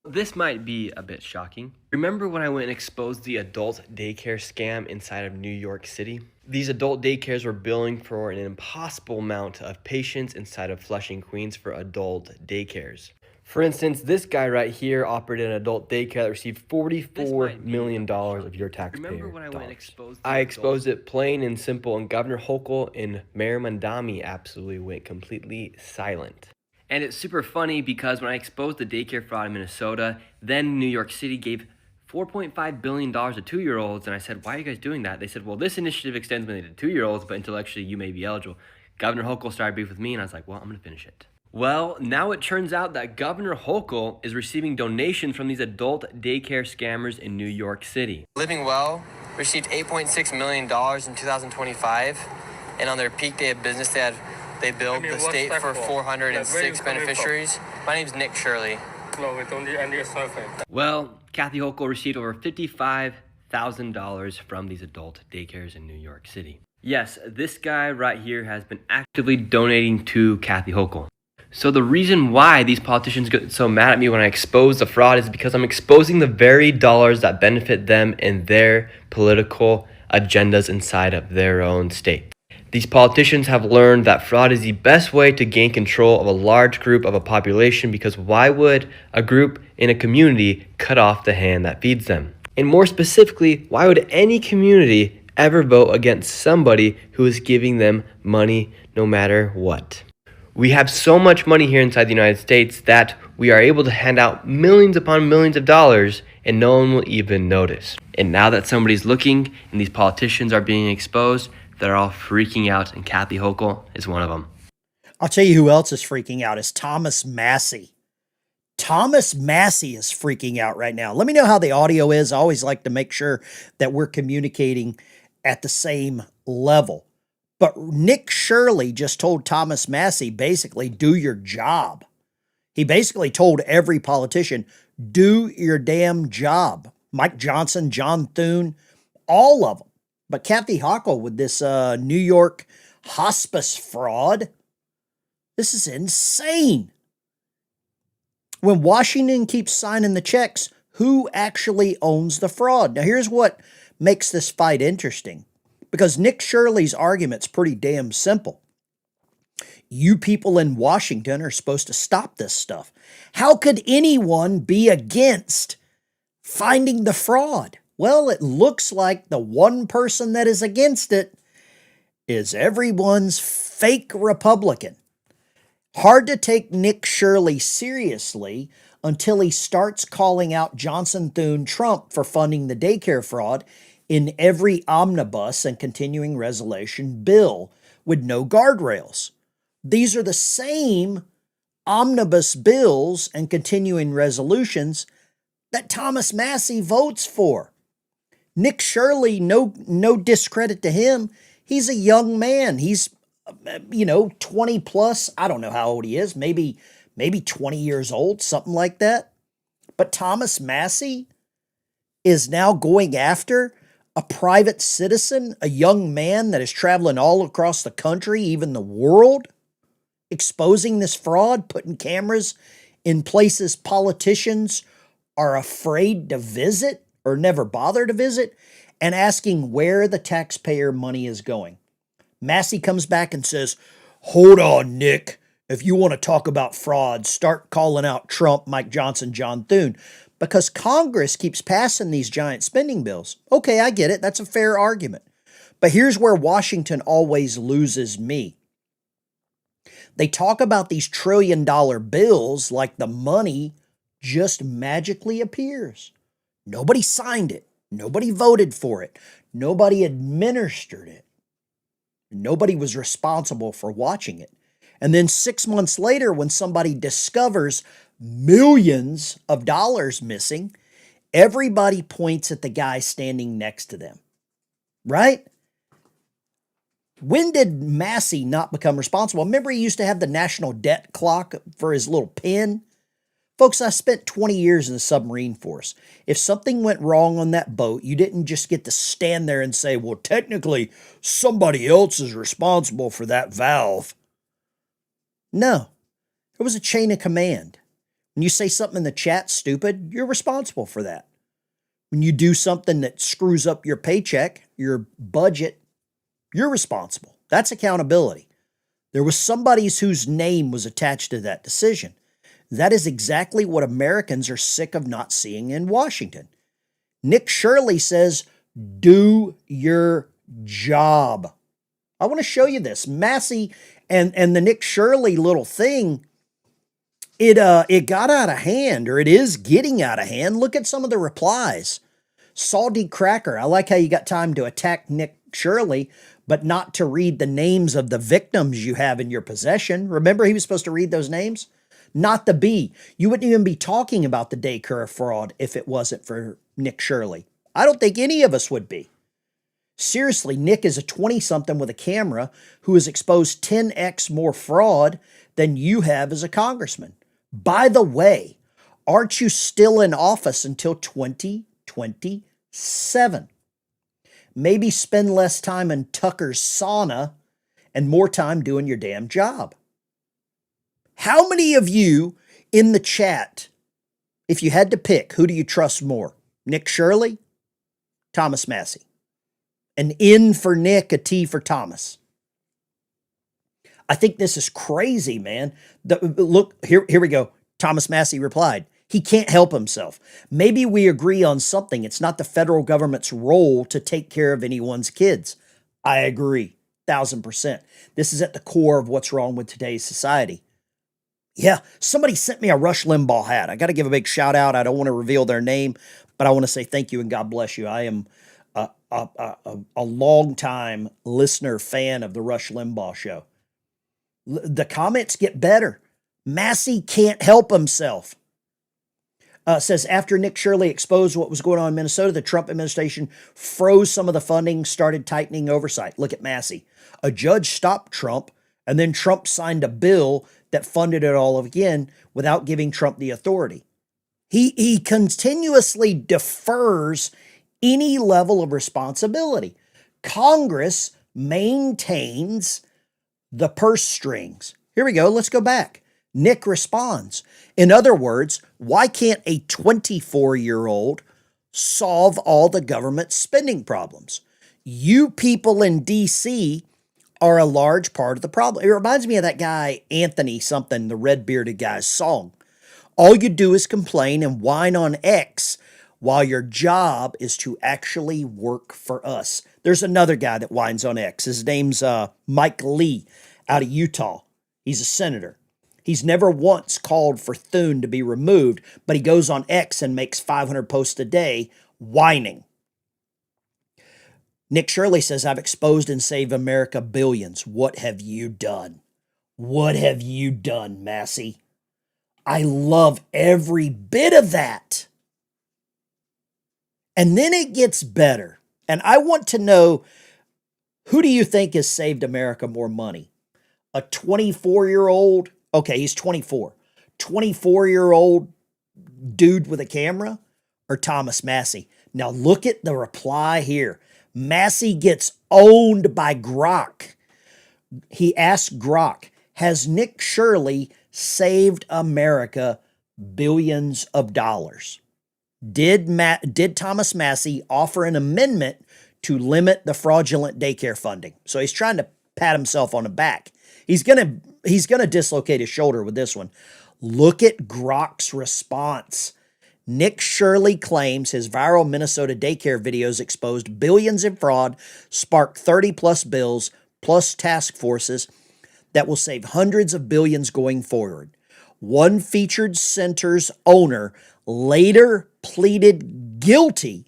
This might be a bit shocking. Remember when I went and exposed the adult daycare scam inside of New York City? These adult daycares were billing for an impossible amount of patients inside of Flushing, Queens for adult daycares. For instance, this guy right here operated an adult daycare that received $44 million of your taxpayer dollars. I exposed it plain and simple, and Governor Hochul and Mayor Mandami absolutely went completely silent. And it's super funny because when I exposed the daycare fraud in Minnesota, then New York City gave $4.5 billion to 2-year-olds. And I said, why are you guys doing that? They said, well, this initiative extends mainly to 2-year-olds, but intellectually you may be eligible. Governor Hochul started beef with me, and I was like, well, I'm going to finish it. Well, now it turns out that Governor Hochul is receiving donations from these adult daycare scammers in New York City. Living Well received $8.6 million in 2025, and on their peak day of business, they billed the state for 406 beneficiaries. My name's Nick Shirley. Well, Kathy Hochul received over $55,000 from these adult daycares in New York City. Yes, this guy right here has been actively donating to Kathy Hochul. So the reason why these politicians get so mad at me when I expose the fraud is because I'm exposing the very dollars that benefit them and their political agendas inside of their own state. These politicians have learned that fraud is the best way to gain control of a large group of a population, because why would a group in a community cut off the hand that feeds them? And more specifically, why would any community ever vote against somebody who is giving them money no matter what? We have so much money here inside the United States that we are able to hand out millions upon millions of dollars and no one will even notice. And now that somebody's looking and these politicians are being exposed, they're all freaking out, and Kathy Hochul is one of them. I'll tell you who else is freaking out is Thomas Massie. Thomas Massie is freaking out right now. Let me know how the audio is. I always like to make sure that we're communicating at the same level. But Nick Shirley just told Thomas Massie, basically, do your job. He basically told every politician, do your damn job. Mike Johnson, John Thune, all of them. But Kathy Hochul with this New York hospice fraud, this is insane. When Washington keeps signing the checks, who actually owns the fraud? Now, here's what makes this fight interesting, because Nick Shirley's argument's pretty damn simple. You people in Washington are supposed to stop this stuff. How could anyone be against finding the fraud? Well, it looks like the one person that is against it is everyone's fake Republican. Hard to take Nick Shirley seriously until he starts calling out Johnson Thune Trump for funding the daycare fraud in every omnibus and continuing resolution bill with no guardrails. These are the same omnibus bills and continuing resolutions that Thomas Massie votes for. Nick Shirley, no discredit to him. He's a young man. He's, 20 plus. I don't know how old he is. Maybe 20 years old, something like that. But Thomas Massie is now going after a private citizen, a young man that is traveling all across the country, even the world, exposing this fraud, putting cameras in places politicians are afraid to visit or never bother to visit, and asking where the taxpayer money is going. Massie comes back and says, hold on, Nick. If you want to talk about fraud, start calling out Trump, Mike Johnson, John Thune, because Congress keeps passing these giant spending bills. Okay, I get it. That's a fair argument. But here's where Washington always loses me. They talk about these trillion-dollar bills like the money just magically appears. Nobody signed it. Nobody voted for it. Nobody administered it. Nobody was responsible for watching it. And then 6 months later, when somebody discovers millions of dollars missing, everybody points at the guy standing next to them. Right? When did Massie not become responsible? Remember, he used to have the national debt clock for his little pen? Folks, I spent 20 years in the submarine force. If something went wrong on that boat, you didn't just get to stand there and say, well, technically, somebody else is responsible for that valve. No, there was a chain of command. When you say something in the chat stupid, you're responsible for that. When you do something that screws up your paycheck, your budget, you're responsible. That's accountability. There was somebody whose name was attached to that decision. That is exactly what Americans are sick of not seeing in Washington. Nick Shirley says, do your job. I want to show you this. Massie and the Nick Shirley little thing, it got out of hand, or it is getting out of hand. Look at some of the replies. Salty Cracker, I like how you got time to attack Nick Shirley, but not to read the names of the victims you have in your possession. Remember, he was supposed to read those names? Not the B. You wouldn't even be talking about the daycare fraud if it wasn't for Nick Shirley. I don't think any of us would be. Seriously, Nick is a 20-something with a camera who has exposed 10x more fraud than you have as a congressman. By the way, aren't you still in office until 2027? Maybe spend less time in Tucker's sauna and more time doing your damn job. How many of you in the chat, if you had to pick, who do you trust more? Nick Shirley, Thomas Massie? An N for Nick, a T for Thomas. I think this is crazy, man. Look, here we go. Thomas Massie replied, he can't help himself. Maybe we agree on something. It's not the federal government's role to take care of anyone's kids. I agree, 1,000%. This is at the core of what's wrong with today's society. Yeah, somebody sent me a Rush Limbaugh hat. I got to give a big shout out. I don't want to reveal their name, but I want to say thank you and God bless you. I am a long-time listener, fan of the Rush Limbaugh show. The comments get better. Massie can't help himself. Says, after Nick Shirley exposed what was going on in Minnesota, the Trump administration froze some of the funding, started tightening oversight. Look at Massie. A judge stopped Trump, and then Trump signed a bill that funded it all again without giving Trump the authority. He continuously defers any level of responsibility. Congress maintains the purse strings. Here we go. Let's go back. Nick responds. In other words, why can't a 24-year-old solve all the government spending problems? You people in D.C. are a large part of the problem. It reminds me of that guy, Anthony something, the red-bearded guy's song. All you do is complain and whine on X while your job is to actually work for us. There's another guy that whines on X. His name's Mike Lee out of Utah. He's a senator. He's never once called for Thune to be removed, but he goes on X and makes 500 posts a day whining. Nick Shirley says, I've exposed and saved America billions. What have you done? What have you done, Massie? I love every bit of that. And then it gets better. And I want to know, who do you think has saved America more money? A 24-year-old? Okay, he's 24. 24-year-old dude with a camera? Or Thomas Massie? Now look at the reply here. Massie gets owned by Grok. He asked Grok, has Nick Shirley saved America billions of dollars? Did Thomas Massie offer an amendment to limit the fraudulent daycare funding? So he's trying to pat himself on the back. He's gonna dislocate his shoulder with this one. Look at Grok's response. Nick Shirley claims his viral Minnesota daycare videos exposed billions in fraud, sparked 30-plus bills, plus task forces that will save hundreds of billions going forward. One featured center's owner later pleaded guilty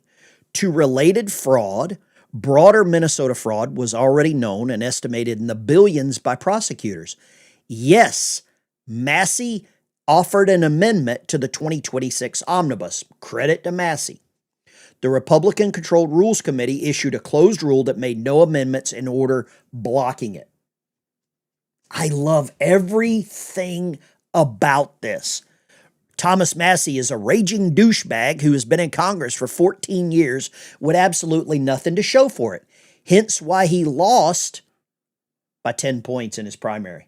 to related fraud. Broader Minnesota fraud was already known and estimated in the billions by prosecutors. Yes, Massie offered an amendment to the 2026 omnibus. Credit to Massie. The Republican-controlled Rules Committee issued a closed rule that made no amendments in order, blocking it. I love everything about this. Thomas Massie is a raging douchebag who has been in Congress for 14 years with absolutely nothing to show for it. Hence why he lost by 10 points in his primary.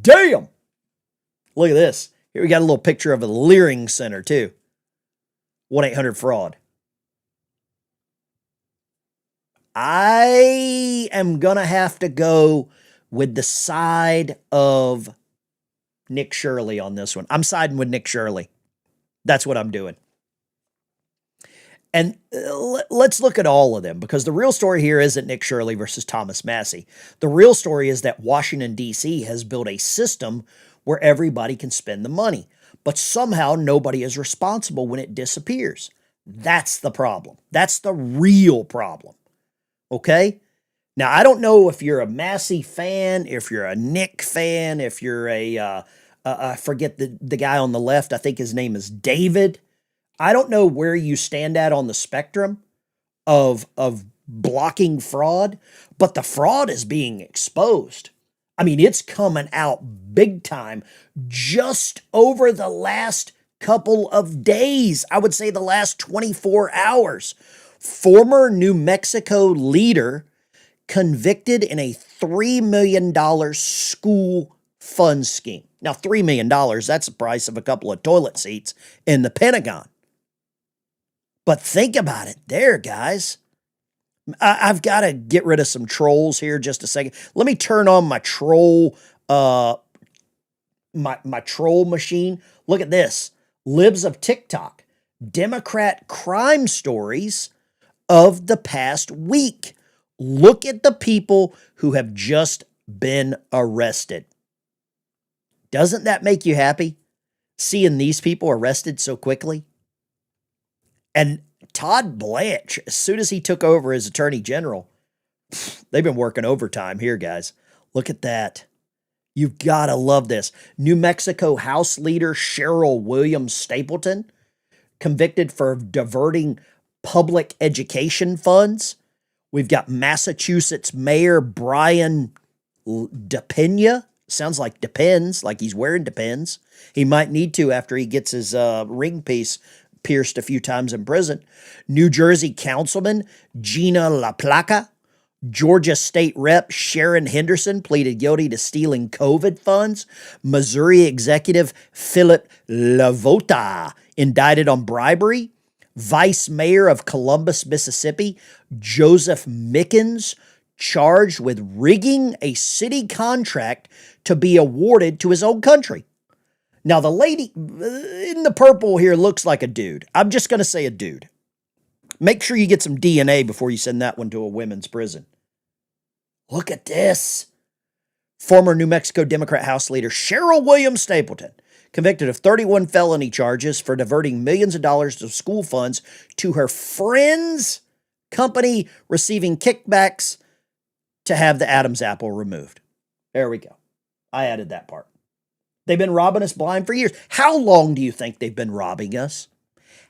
Damn! Look at this. Here we got a little picture of a Leering Center too. 1-800-FRAUD. I am going to have to go with the side of Nick Shirley on this one. I'm siding with Nick Shirley. That's what I'm doing. And let's look at all of them, because the real story here isn't Nick Shirley versus Thomas Massie. The real story is that Washington, D.C. has built a system where everybody can spend the money, but somehow nobody is responsible when it disappears. That's the problem. That's the real problem. Okay? Now, I don't know if you're a Massie fan, if you're a Nick fan, if you're I forget the guy on the left. I think his name is David. I don't know where you stand at on the spectrum of blocking fraud, but the fraud is being exposed. I mean, it's coming out big time just over the last couple of days. I would say the last 24 hours. Former New Mexico leader convicted in a $3 million school fund scheme. Now, $3 million, that's the price of a couple of toilet seats in the Pentagon. But think about it there, guys. I've got to get rid of some trolls here just a second. Let me turn on my troll, my troll machine. Look at this. Libs of TikTok. Democrat crime stories of the past week. Look at the people who have just been arrested. Doesn't that make you happy? Seeing these people arrested so quickly? And Todd Blanche, as soon as he took over as Attorney General, they've been working overtime here, guys. Look at that. You've got to love this. New Mexico House Leader Cheryl Williams Stapleton, convicted for diverting public education funds. We've got Massachusetts Mayor Brian DePena. Sounds like depends, like he's wearing depends. He might need to after he gets his ring piece pierced a few times in prison. New Jersey Councilman Gina LaPlaca. Georgia State Rep Sharon Henderson pleaded guilty to stealing COVID funds. Missouri Executive Philip LaVota indicted on bribery. Vice Mayor of Columbus, Mississippi, Joseph Mickens, charged with rigging a city contract to be awarded to his own country. Now, the lady in the purple here looks like a dude. I'm just going to say a dude. Make sure you get some DNA before you send that one to a women's prison. Look at this. Former New Mexico Democrat House Leader Cheryl Williams Stapleton, convicted of 31 felony charges for diverting millions of dollars of school funds to her friend's company, receiving kickbacks to have the Adam's apple removed. There we go. I added that part. They've been robbing us blind for years. How long do you think they've been robbing us?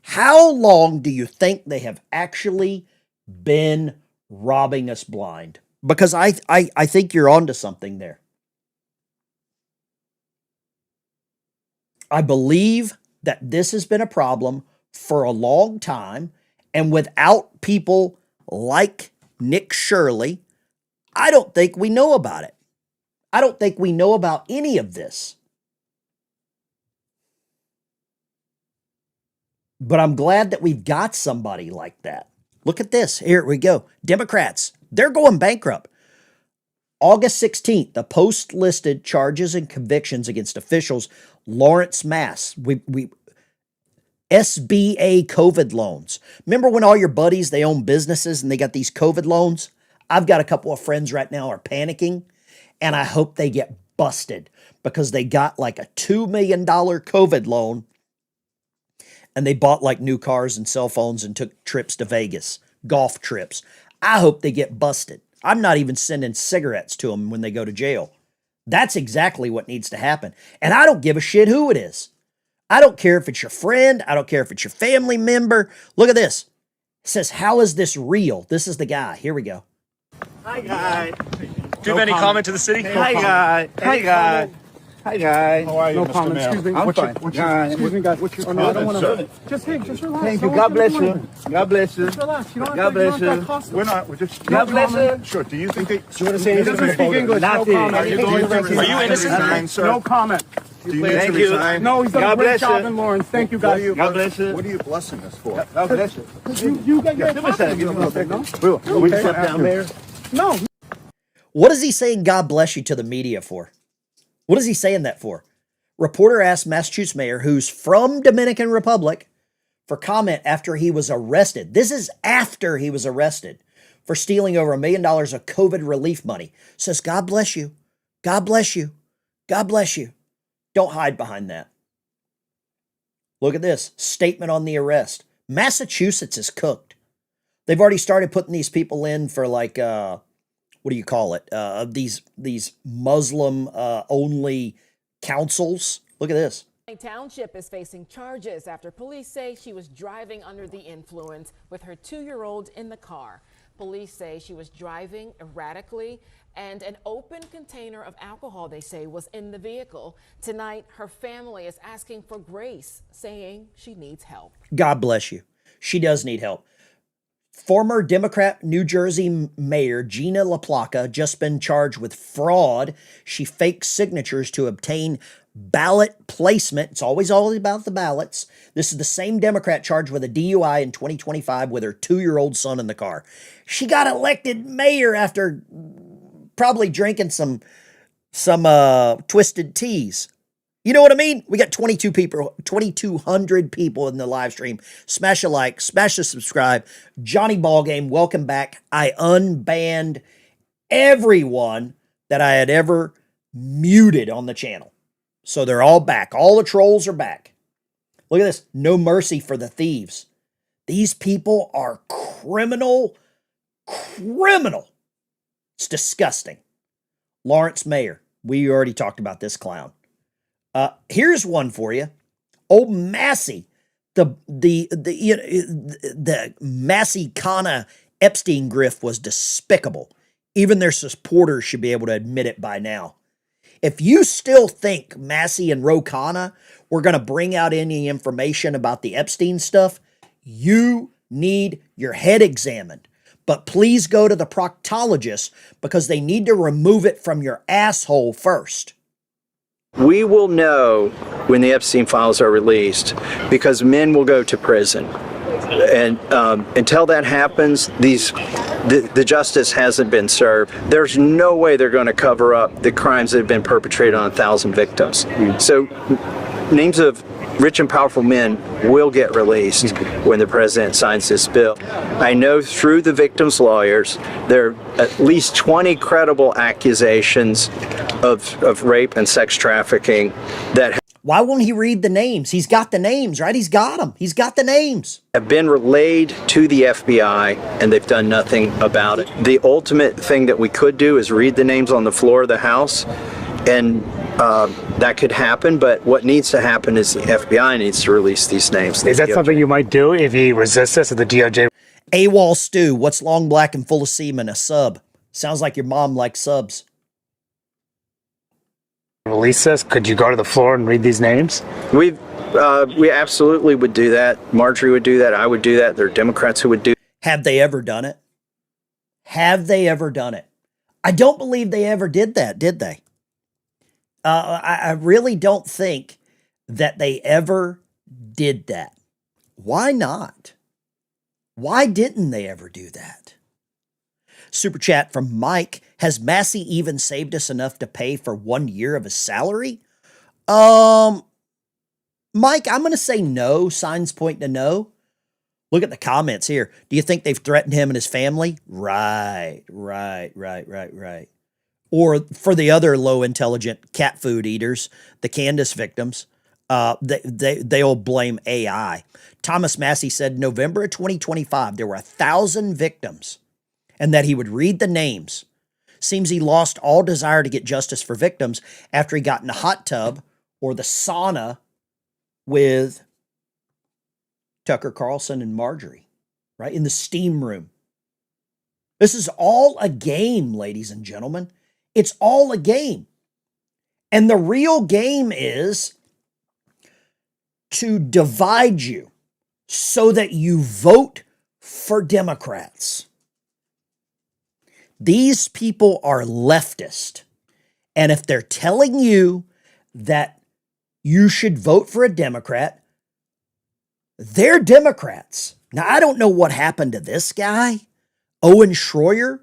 How long do you think they have actually been robbing us blind? Because I think you're onto something there. I believe that this has been a problem for a long time, and without people like Nick Shirley, I don't think we know about it. I don't think we know about any of this. But I'm glad that we've got somebody like that. Look at this. Here we go. Democrats, they're going bankrupt. August 16th, the Post listed charges and convictions against officials Lawrence Mass. SBA COVID loans. Remember when all your buddies, they own businesses and they got these COVID loans? I've got a couple of friends right now are panicking, and I hope they get busted because they got like a $2 million COVID loan, and they bought like new cars and cell phones and took trips to Vegas, golf trips. I hope they get busted. I'm not even sending cigarettes to them when they go to jail. That's exactly what needs to happen. And I don't give a shit who it is. I don't care if it's your friend. I don't care if it's your family member. Look at this. It says, how is this real? This is the guy. Here we go. Hi, guy. Do you have any comment to the city? Hi, guy. Hi, guy. Hi, guy. How are you, No Mr. comment. Mayor? Excuse me. I'm fine. Excuse me, guys. What's your? Oh, no, I don't want to. Just relax. Thank you. No God one's bless gonna you. do anything. God bless you. Just relax. You don't have God to, bless you don't have you. to cost We're not. We're just. God bless you. Sure. Do you think they? You want to say anything? Speak English. No Nothing. comment. Are you innocent? Fine, sir. No comment. you. Do you need to resign? No, he's done God a great bless job you. in Lawrence. Thank you, guys. God bless you. What are you blessing us for? God bless you. You get your Give me a second. Give me a second. No? Will you step down, Mayor? No. What is he saying God bless you to the media for? What is he saying that for? Reporter asked Massachusetts mayor, who's from Dominican Republic, for comment after he was arrested. This is after he was arrested for stealing over $1 million of COVID relief money. Says, God bless you. God bless you. God bless you. Don't hide behind that. Look at this statement on the arrest. Massachusetts is cooked. They've already started putting these people in for like, what do you call it? These Muslim only councils. Look at this. Township is facing charges after police say she was driving under the influence with her 2-year-old in the car. Police say she was driving erratically and an open container of alcohol, they say, was in the vehicle. Tonight, her family is asking for grace, saying she needs help. God bless you. She does need help. Former Democrat New Jersey Mayor Gina LaPlaca just been charged with fraud. She faked signatures to obtain ballot placement. It's always about the ballots. This is the same Democrat charged with a DUI in 2025 with her 2-year-old son in the car. She got elected mayor after probably drinking some twisted teas. You know what I mean? We got 2,200 people in the live stream. Smash a like, smash a subscribe. Johnny Ballgame, welcome back. I unbanned everyone that I had ever muted on the channel. So they're all back. All the trolls are back. Look at this. No mercy for the thieves. These people are criminal. It's disgusting. Lawrence Mayor. We already talked about this clown. Here's one for you. Old Massie. The Massie Kana Epstein grift was despicable. Even their supporters should be able to admit it by now. If you still think Massie and Ro Khanna were going to bring out any information about the Epstein stuff, you need your head examined. But please go to the proctologist because they need to remove it from your asshole first. We will know when the Epstein files are released because men will go to prison. And until that happens, the justice hasn't been served. There's no way they're going to cover up the crimes that have been perpetrated on 1,000 victims. So names of rich and powerful men will get released when the president signs this bill. I know through the victims' lawyers, there are at least 20 credible accusations of rape and sex trafficking that Why won't he read the names? He's got the names, right? He's got them. He's got the names. have been relayed to the FBI, and they've done nothing about it. The ultimate thing that we could do is read the names on the floor of the House, and that could happen, but what needs to happen is the FBI needs to release these names. Is that something you might do if he resists us at the DOJ? AWOL stew. What's long, black, and full of semen? A sub. Sounds like your mom likes subs. Release this? Could you go to the floor and read these names? We absolutely would do that. Marjorie would do that. I would do that. There are Democrats who would do. Have they ever done it? Have they ever done it? I don't believe they ever did that, did they? I really don't think that they ever did that. Why not? Why didn't they ever do that? Super chat from Mike. Has Massie even saved us enough to pay for 1 year of his salary? Mike, I'm going to say no. Signs point to no. Look at the comments here. Do you think they've threatened him and his family? Right. Or for the other low intelligent cat food eaters, the Candace victims, they'll blame AI. Thomas Massie said November of 2025, there were 1,000 victims and that he would read the names. Seems he lost all desire to get justice for victims after he got in the hot tub or the sauna with Tucker Carlson and Marjorie, right? In the steam room. This is all a game, ladies and gentlemen. It's all a game. And the real game is to divide you so that you vote for Democrats. These people are leftist. And if they're telling you that you should vote for a Democrat. They're Democrats. Now, I don't know what happened to this guy, Owen Schroyer.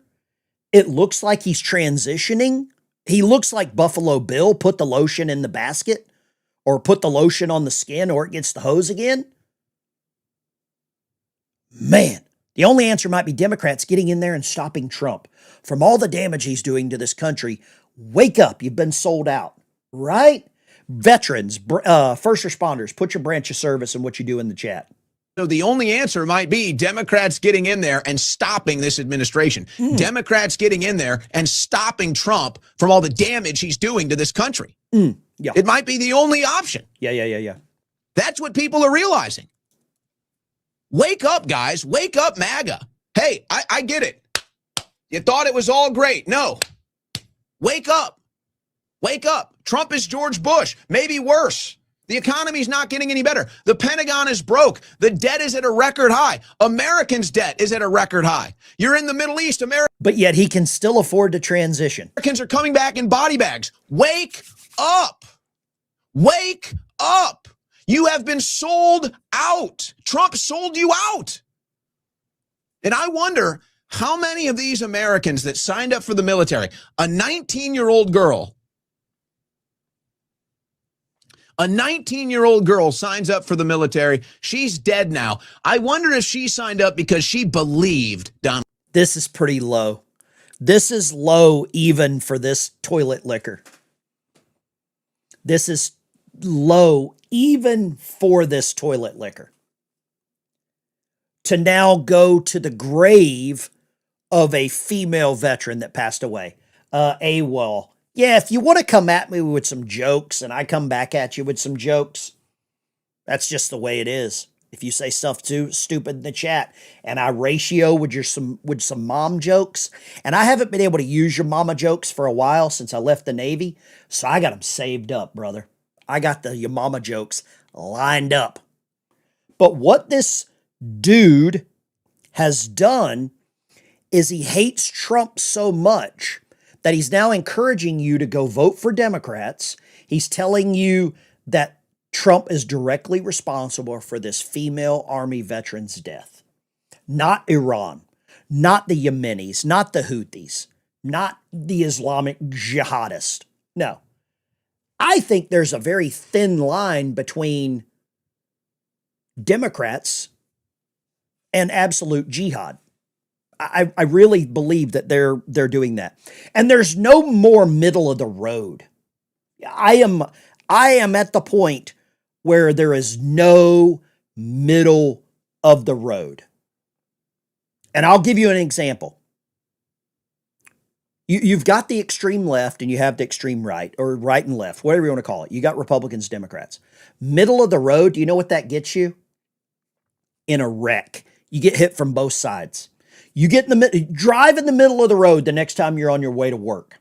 It looks like he's transitioning. He looks like Buffalo Bill, put the lotion in the basket or put the lotion on the skin or it gets the hose again. Man, the only answer might be Democrats getting in there and stopping Trump from all the damage he's doing to this country. Wake up. You've been sold out, right? Veterans, first responders, put your branch of service and what you do in the chat. So the only answer might be Democrats getting in there and stopping this administration. Democrats getting in there and stopping Trump from all the damage he's doing to this country. Yeah. It might be the only option. Yeah. That's what people are realizing. Wake up, guys. Wake up, MAGA. Hey, I get it. You thought it was all great. No. Wake up. Wake up. Trump is George Bush, maybe worse. The economy's not getting any better. The Pentagon is broke. The debt is at a record high. Americans' debt is at a record high. You're in the Middle East, but yet he can still afford to transition. Americans are coming back in body bags. Wake up. Wake up. You have been sold out. Trump sold you out. And I wonder how many of these Americans that signed up for the military, a 19-year-old girl signs up for the military. She's dead now. I wonder if she signed up because she believed Donald. This is pretty low. This is low even for this toilet liquor. This is low even for this toilet liquor. To now go to the grave of a female veteran that passed away. AWOL. Yeah, if you want to come at me with some jokes and I come back at you with some jokes, that's just the way it is. If you say stuff too stupid in the chat and I ratio with some mom jokes, and I haven't been able to use your mama jokes for a while since I left the Navy, so I got them saved up, brother. I got your mama jokes lined up. But what this dude has done is he hates Trump so much that he's now encouraging you to go vote for Democrats. He's telling you that Trump is directly responsible for this female Army veteran's death. Not Iran, not the Yemenis, not the Houthis, not the Islamic jihadists. No. I think there's a very thin line between Democrats and absolute jihad. I really believe that they're doing that. And there's no more middle of the road. I am at the point where there is no middle of the road. And I'll give you an example. You've got the extreme left and you have the extreme right, or right and left, whatever you want to call it. You got Republicans, Democrats. Middle of the road, do you know what that gets you? In a wreck. You get hit from both sides. You get drive in the middle of the road the next time you're on your way to work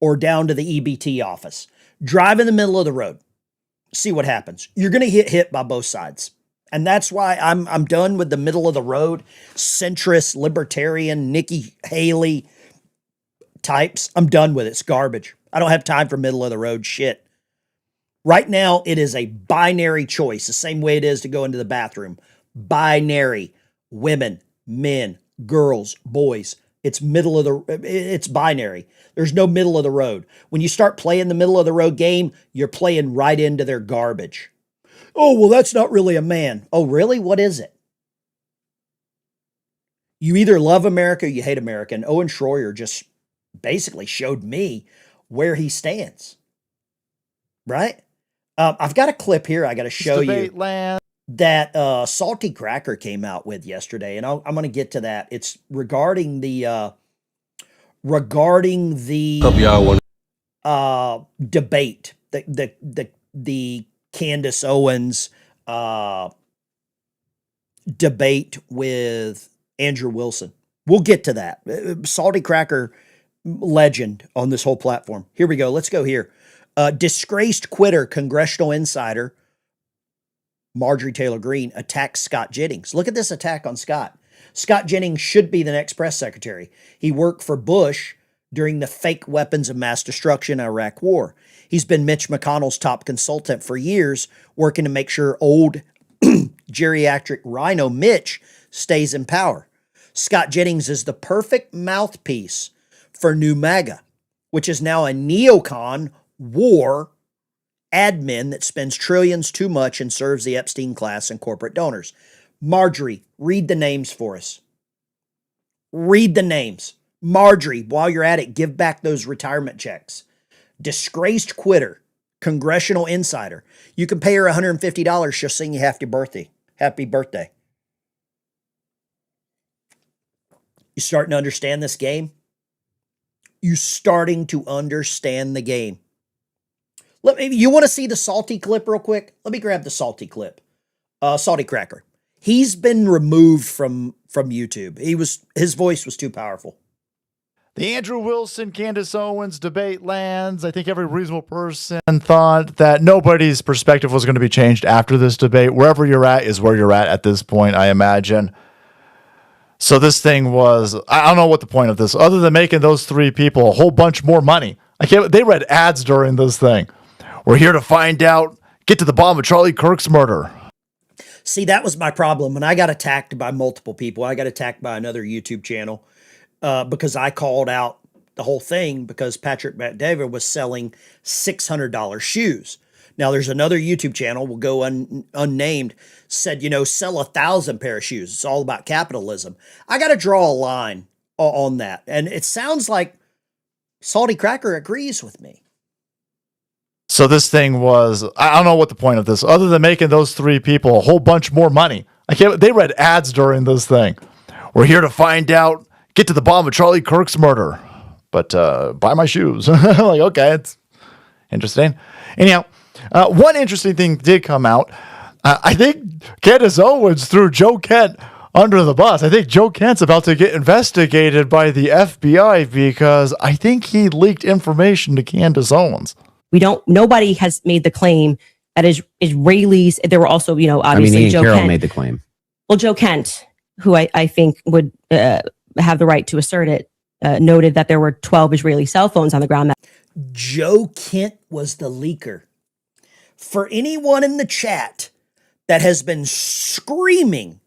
or down to the EBT office. Drive in the middle of the road. See what happens. You're going to get hit by both sides. And that's why I'm done with the middle of the road, centrist, libertarian, Nikki Haley types. I'm done with it. It's garbage. I don't have time for middle of the road shit. Right now, it is a binary choice, the same way it is to go into the bathroom. Binary. Women, men, girls, boys. It's binary. There's no middle of the road. When you start playing the middle of the road game, you're playing right into their garbage. Oh, well, that's not really a man. Oh, really? What is it? You either love America or you hate America. And Owen Schroyer just basically showed me where he stands. Right? I've got a clip here I got to show you. That Salty Cracker came out with yesterday, and I'm going to get to that. It's regarding the debate, the Candace Owens debate with Andrew Wilson. We'll get to that. Salty Cracker legend on this whole platform. Here we go. Let's go here. Disgraced quitter, congressional insider Marjorie Taylor Greene attacks Scott Jennings. Look at this attack on Scott. Scott Jennings should be the next press secretary. He worked for Bush during the fake weapons of mass destruction Iraq war. He's been Mitch McConnell's top consultant for years, working to make sure old geriatric rhino Mitch stays in power. Scott Jennings is the perfect mouthpiece for New MAGA, which is now a neocon war admin that spends trillions too much and serves the Epstein class and corporate donors. Marjorie, read the names for us. Read the names. Marjorie, while you're at it, give back those retirement checks. Disgraced quitter, congressional insider. You can pay her $150. She'll sing you happy birthday. Happy birthday. You starting to understand this game? You starting to understand the game. You want to see the salty clip real quick? Let me grab the salty clip. Salty Cracker. He's been removed from YouTube. His voice was too powerful. The Andrew Wilson, Candace Owens debate lands. I think every reasonable person thought that nobody's perspective was going to be changed after this debate. Wherever you're at is where you're at this point, I imagine. So this thing was, I don't know what the point of this, other than making those three people a whole bunch more money. They read ads during this thing. We're here to find out, get to the bottom of Charlie Kirk's murder. See, that was my problem. When I got attacked by multiple people, I got attacked by another YouTube channel because I called out the whole thing because Patrick Bet-David was selling $600 shoes. Now, there's another YouTube channel, will go unnamed, said, sell 1,000 pair of shoes. It's all about capitalism. I got to draw a line on that. And it sounds like Salty Cracker agrees with me. So this thing was, I don't know what the point of this, other than making those three people a whole bunch more money. They read ads during this thing. We're here to find out, get to the bottom of Charlie Kirk's murder. But buy my shoes. Like, okay, it's interesting. Anyhow, one interesting thing did come out. I think Candace Owens threw Joe Kent under the bus. I think Joe Kent's about to get investigated by the FBI because I think he leaked information to Candace Owens. Nobody has made the claim that Israelis, there were also, obviously Joe Carroll Kent made the claim. Well, Joe Kent, who I think would have the right to assert it, noted that there were 12 Israeli cell phones on the ground. Joe Kent was the leaker. For anyone in the chat that has been screaming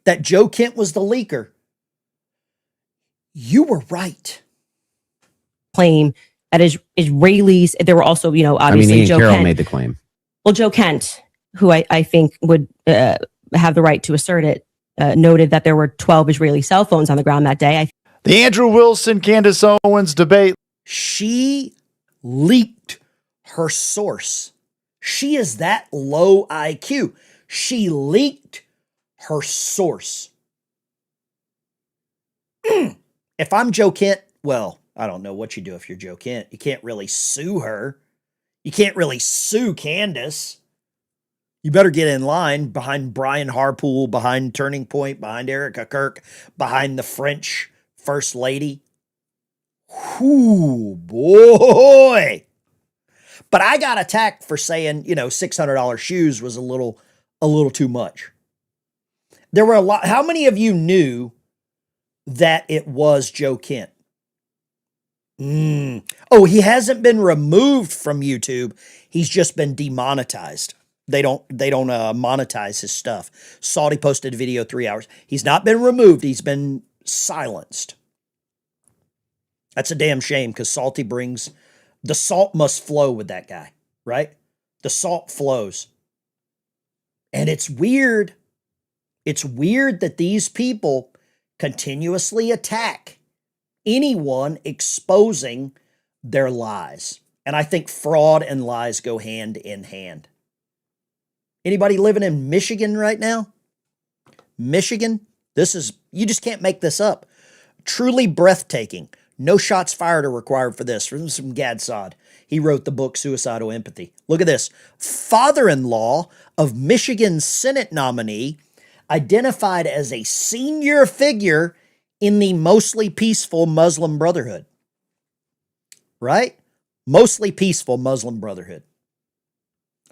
that Joe Kent was the leaker, you were right. Claim that Israelis, there were also, obviously Joe Carroll Kent made the claim. Well, Joe Kent, who I think would have the right to assert it, noted that there were 12 Israeli cell phones on the ground that day. The Andrew Wilson, Candace Owens debate. She leaked her source. She is that low IQ. She leaked her source. If I'm Joe Kent, well, I don't know what you do if you're Joe Kent. You can't really sue her. You can't really sue Candace. You better get in line behind Brian Harpool, behind Turning Point, behind Erica Kirk, behind the French First Lady. Whoo, boy. But I got attacked for saying, $600 shoes was a little too much. There were a lot. How many of you knew that it was Joe Kent? Oh, he hasn't been removed from YouTube. He's just been demonetized. They don't monetize his stuff. Salty posted a video 3 hours. He's not been removed. He's been silenced. That's a damn shame because Salty brings, the salt must flow with that guy, right? The salt flows. And it's weird. It's weird that these people continuously attack anyone exposing their lies. And I think fraud and lies go hand in hand. Anybody living in Michigan right now? Michigan? You just can't make this up. Truly breathtaking. No shots fired are required for this. From some Gad Saad. He wrote the book Suicidal Empathy. Look at this. Father-in-law of Michigan Senate nominee identified as a senior figure in the mostly peaceful Muslim Brotherhood. Right? Mostly peaceful Muslim Brotherhood.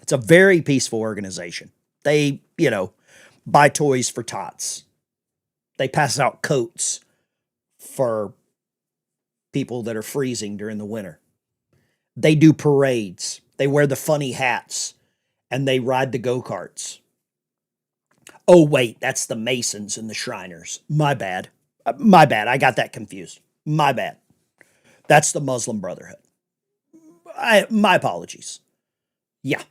It's a very peaceful organization. They, buy toys for tots. They pass out coats for people that are freezing during the winter. They do parades. They wear the funny hats and they ride the go-karts. Oh, wait, that's the Masons and the Shriners. My bad. My bad. I got that confused. My bad. That's the Muslim Brotherhood. My apologies. Yeah.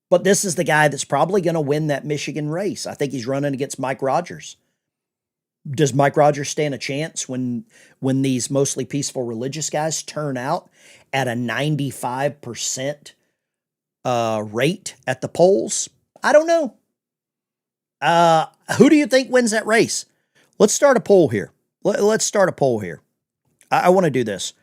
But this is the guy that's probably going to win that Michigan race. I think he's running against Mike Rogers. Does Mike Rogers stand a chance when these mostly peaceful religious guys turn out at a 95% rate at the polls? I don't know. Who do you think wins that race? Let's start a poll here. Let's start a poll here. I want to do this.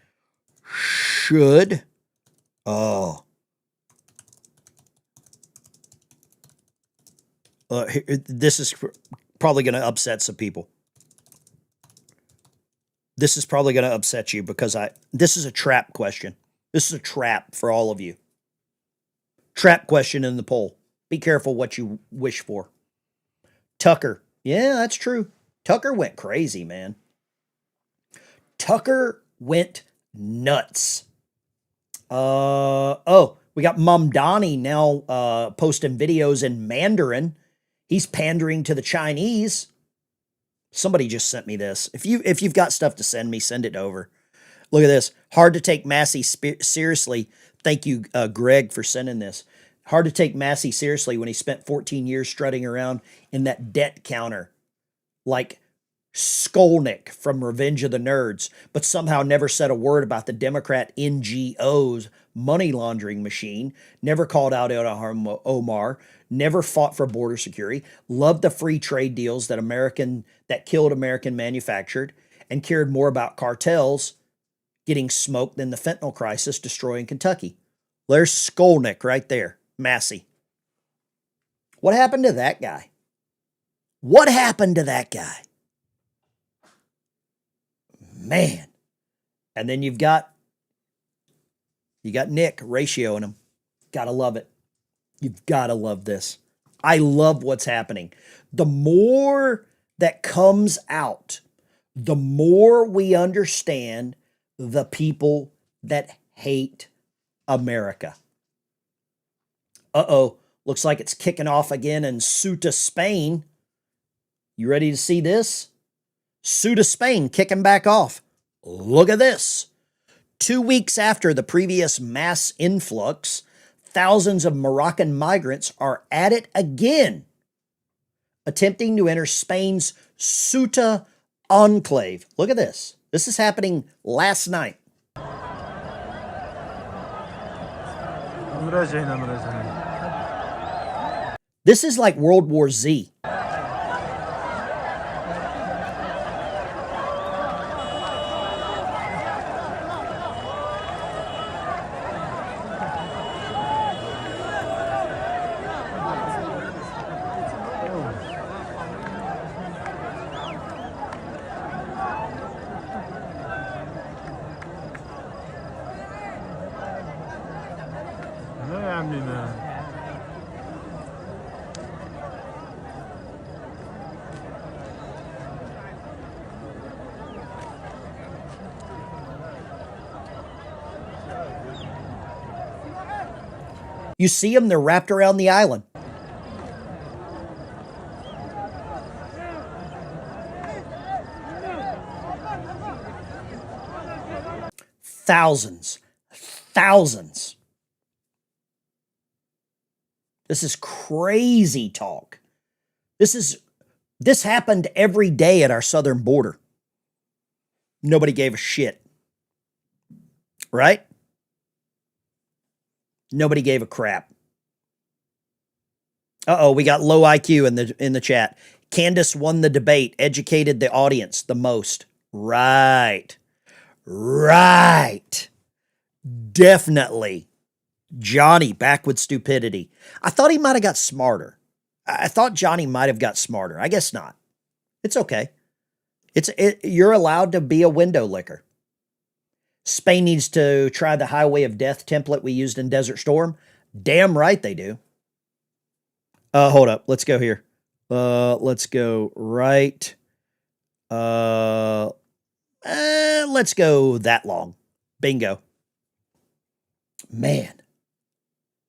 This is probably going to upset some people. This is probably going to upset you because this is a trap question. This is a trap for all of you. Trap question in the poll. Be careful what you wish for. Tucker. Yeah, that's true. Tucker went crazy, man. Tucker went nuts. We got Mamdani now posting videos in Mandarin. He's pandering to the Chinese. Somebody just sent me this. If you've got stuff to send me, send it over. Look at this. Hard to take Massie seriously. Thank you, Greg, for sending this. Hard to take Massie seriously when he spent 14 years strutting around in that debt counter like Skolnick from Revenge of the Nerds, but somehow never said a word about the Democrat NGO's money laundering machine, never called out Ilhan Omar, never fought for border security, loved the free trade deals that killed American manufactured, and cared more about cartels getting smoked than the fentanyl crisis destroying Kentucky. There's Skolnick right there, Massie. What happened to that guy? What happened to that guy? Man. And then you got Nick ratioing him. Gotta love it. You've got to love this. I love what's happening. The more that comes out, the more we understand the people that hate America. Looks like it's kicking off again in Ceuta, Spain. You ready to see this? Ceuta, Spain kicking back off. Look at this. 2 weeks after the previous mass influx, thousands of Moroccan migrants are at it again, attempting to enter Spain's Ceuta enclave. Look at this. This is happening last night. This is like World War Z. You see them, they're wrapped around the island. Thousands. This is crazy talk. This happened every day at our southern border. Nobody gave a shit. Right? Nobody gave a crap. We got low IQ in the chat. Candace won the debate, educated the audience the most. Right. Definitely. Johnny back with stupidity. I thought he might have got smarter. I thought Johnny might have got smarter. I guess not. It's okay. You're allowed to be a window licker. Spain needs to try the highway of death template we used in Desert Storm. Damn right they do. Hold up. Let's go here. Let's go right. Let's go that long. Bingo. Man.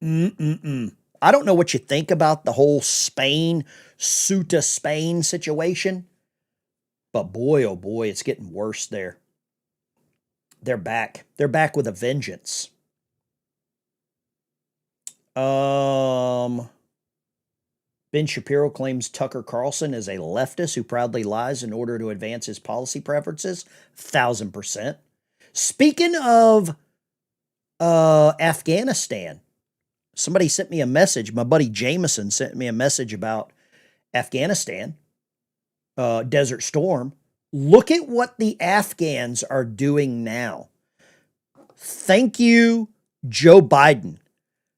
I don't know what you think about the whole Spain, Ceuta, Spain situation, but boy, oh boy, it's getting worse there. They're back. They're back with a vengeance. Ben Shapiro claims Tucker Carlson is a leftist who proudly lies in order to advance his policy preferences. 1000%. Speaking of Afghanistan, somebody sent me a message. My buddy Jameson sent me a message about Afghanistan, Desert Storm. Look at what the Afghans are doing now. Thank you, Joe Biden.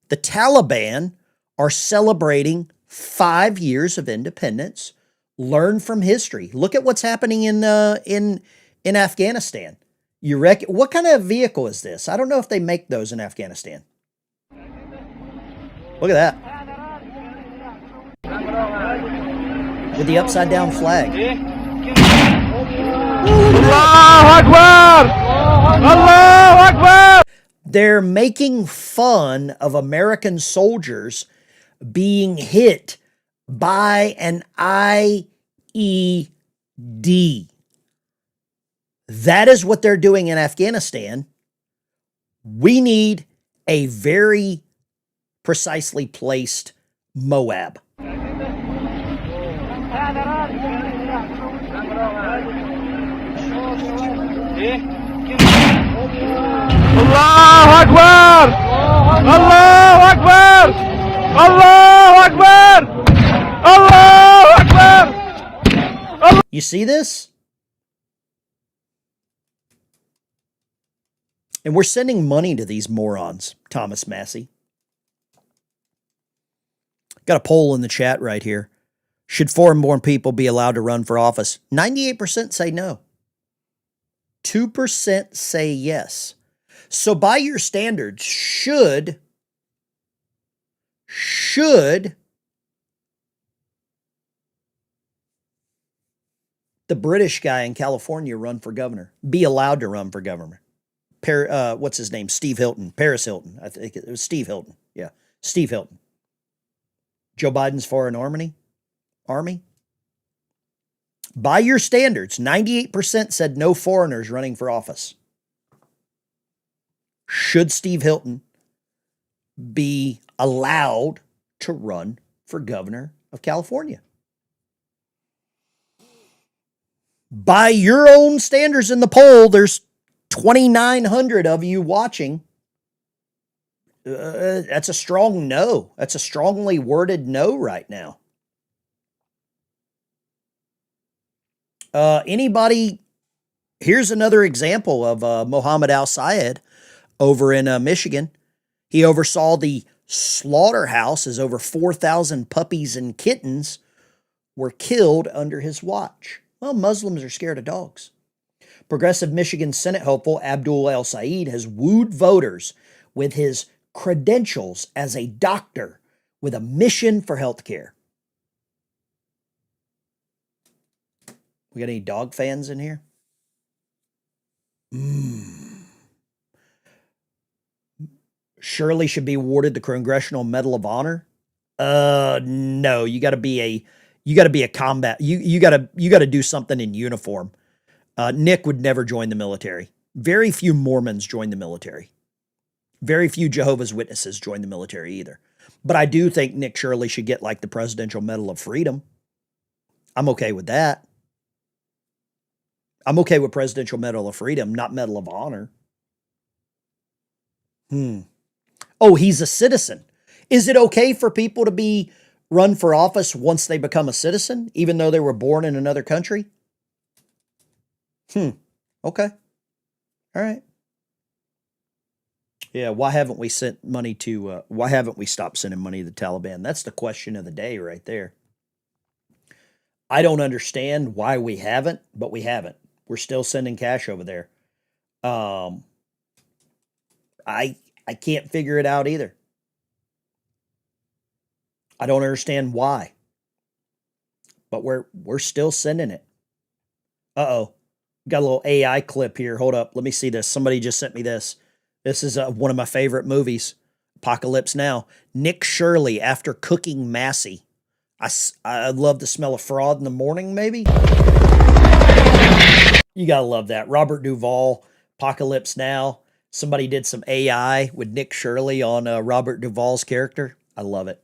The Taliban are celebrating 5 years of independence. Learn from history. Look at what's happening in Afghanistan. You reckon? What kind of vehicle is this? I don't know if they make those in Afghanistan. Look at that. With the upside down flag. Allahu Akbar! Allahu Akbar! They're making fun of American soldiers being hit by an IED. That is what they're doing in Afghanistan. We need a very precisely placed Moab. Allahu Akbar! Allahu Akbar! Allahu Akbar! Allahu Akbar! You see this? And we're sending money to these morons, Thomas Massie. Got a poll in the chat right here. Should foreign-born people be allowed to run for office? 98% say no. 2% say yes. So by your standards, should the British guy in California run for governor, be allowed to run for governor? What's his name? Steve Hilton. Paris Hilton. I think it was Steve Hilton. Yeah, Steve Hilton. Joe Biden's foreign army? By your standards, 98% said no foreigners running for office. Should Steve Hilton be allowed to run for governor of California? By your own standards in the poll, there's 2,900 of you watching. That's a strong no. That's a strongly worded no right now. Anybody? Here's another example of Mohammed Al-Sayed over in Michigan. He oversaw the slaughterhouse as over 4,000 puppies and kittens were killed under his watch. Well, Muslims are scared of dogs. Progressive Michigan Senate hopeful Abdul El-Sayed has wooed voters with his credentials as a doctor with a mission for healthcare. We got any dog fans in here? Shirley should be awarded the Congressional Medal of Honor. No, you got to be a combat. You got to do something in uniform. Nick would never join the military. Very few Mormons join the military. Very few Jehovah's Witnesses join the military either. But I do think Nick Shirley should get like the Presidential Medal of Freedom. I'm okay with that. I'm okay with Presidential Medal of Freedom, not Medal of Honor. Oh, he's a citizen. Is it okay for people to be run for office once they become a citizen, even though they were born in another country? Okay. All right. Yeah, why haven't we sent money to, why haven't we stopped sending money to the Taliban? That's the question of the day right there. I don't understand why we haven't, but we haven't. We're still sending cash over there. I can't figure it out either. I don't understand why. But we're still sending it. Uh-oh. Got a little AI clip here. Hold up. Let me see this. Somebody just sent me this. This is one of my favorite movies. Apocalypse Now. Nick Shirley after cooking Massie. I love the smell of fraud in the morning, maybe. You got to love that. Robert Duvall, Apocalypse Now. Somebody did some AI with Nick Shirley on Robert Duvall's character. I love it.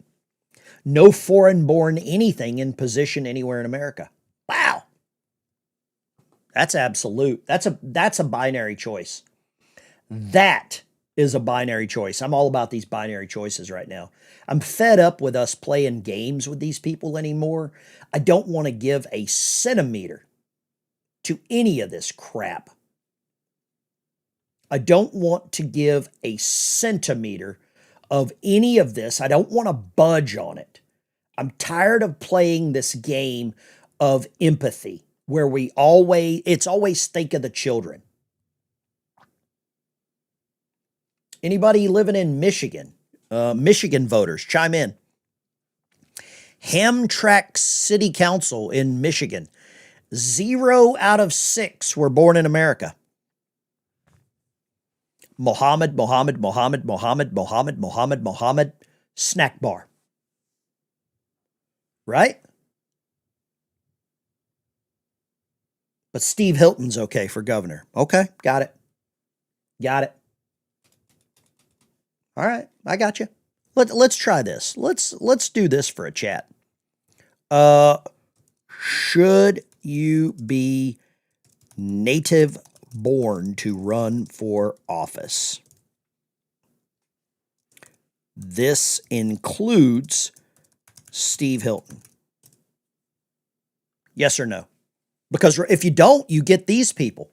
No foreign-born anything in position anywhere in America. Wow. That's absolute. That's a binary choice. That is a binary choice. I'm all about these binary choices right now. I'm fed up with us playing games with these people anymore. I don't want to give a centimeter to any of this crap. I don't want to give a centimeter of any of this. I don't want to budge on it. I'm tired of playing this game of empathy where it's always think of the children. Anybody living in Michigan? Michigan voters, chime in. Hamtramck City Council in Michigan. 0 out of 6 were born in America. Mohammed, snack bar. Right? But Steve Hilton's okay for governor. Okay, got it. Got it. All right, I got you. Let's try this. Let's do this for a chat. Should you be native born to run for office? This includes Steve Hilton. Yes or no? Because if you don't, you get these people.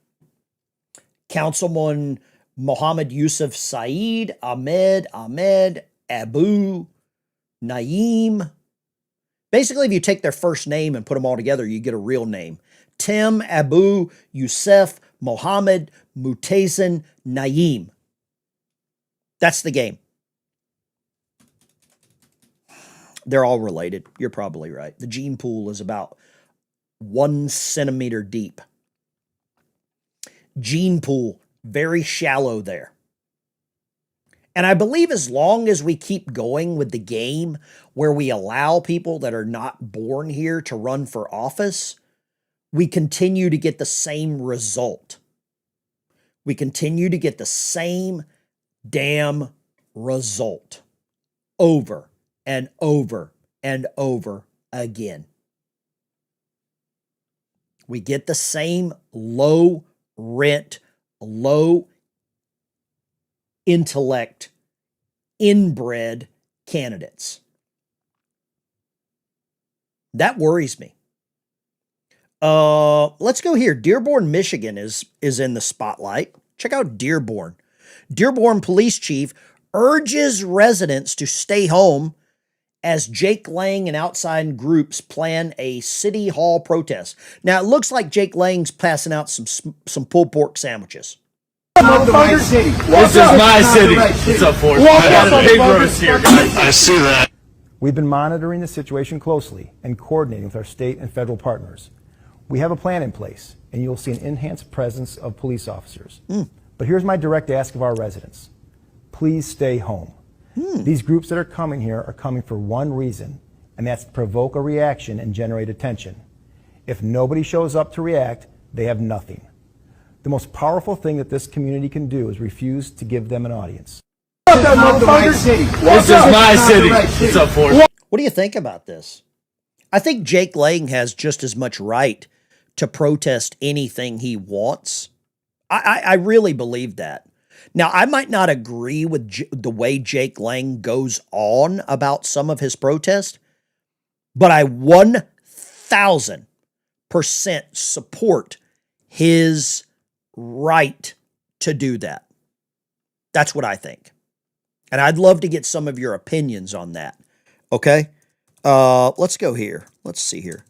Councilman Mohammed Yusuf Saeed, Ahmed, Abu, Naeem. Basically, if you take their first name and put them all together, you get a real name. Tim, Abu, Yusuf, Mohammed, Mutazin, Naeem. That's the game. They're all related. You're probably right. The gene pool is about 1 centimeter deep. Gene pool, very shallow there. And I believe as long as we keep going with the game where we allow people that are not born here to run for office, we continue to get the same result. We continue to get the same damn result over and over and over again. We get the same low rent, low intellect, inbred candidates. That worries me. Let's go here. Dearborn, Michigan is in the spotlight. Check out Dearborn. Dearborn police chief urges residents to stay home as Jake Lang and outside groups plan a city hall protest. Now, it looks like Jake Lang's passing out some pulled pork sandwiches. This is my city. It's a force. I got a big roast here, guys. I see that. We've been monitoring the situation closely and coordinating with our state and federal partners. We have a plan in place, and you'll see an enhanced presence of police officers. But here's my direct ask of our residents. Please stay home. These groups that are coming here are coming for one reason, and that's to provoke a reaction and generate attention. If nobody shows up to react, they have nothing. The most powerful thing that this community can do is refuse to give them an audience. This is my city. It's a force. What do you think about this? I think Jake Lang has just as much right to protest anything he wants. I really believe that. Now, I might not agree with the way Jake Lang goes on about some of his protest, but I 1,000% support his right to do that. That's what I think. And I'd love to get some of your opinions on that. Okay? Let's go here. Let's see here.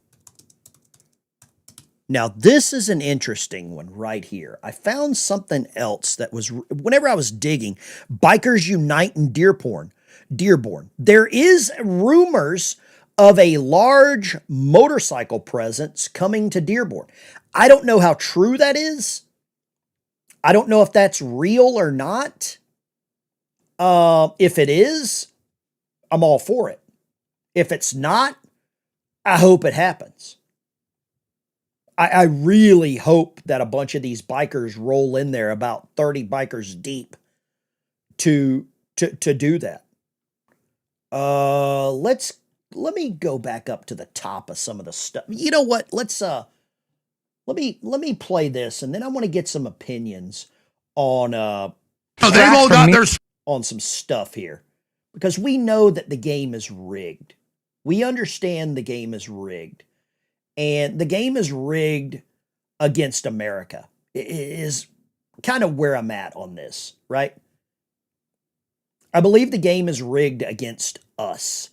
Now, this is an interesting one right here. I found something else that was, whenever I was digging, Bikers Unite in Dearborn. There is rumors of a large motorcycle presence coming to Dearborn. I don't know how true that is. I don't know if that's real or not. If it is, I'm all for it. If it's not, I hope it happens. I really hope that a bunch of these bikers roll in there, about 30 bikers deep, to do that. Let me go back up to the top of some of the stuff. You know what? Let me play this, and then I want to get some opinions on they've all got their on some stuff here, because we know that the game is rigged. We understand the game is rigged, and the game is rigged against America. It is kind of where I'm at on this, right? I believe the game is rigged against us.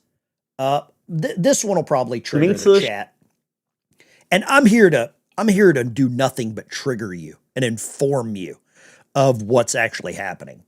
This one will probably trigger the chat, and I'm here to do nothing but trigger you and inform you of what's actually happening.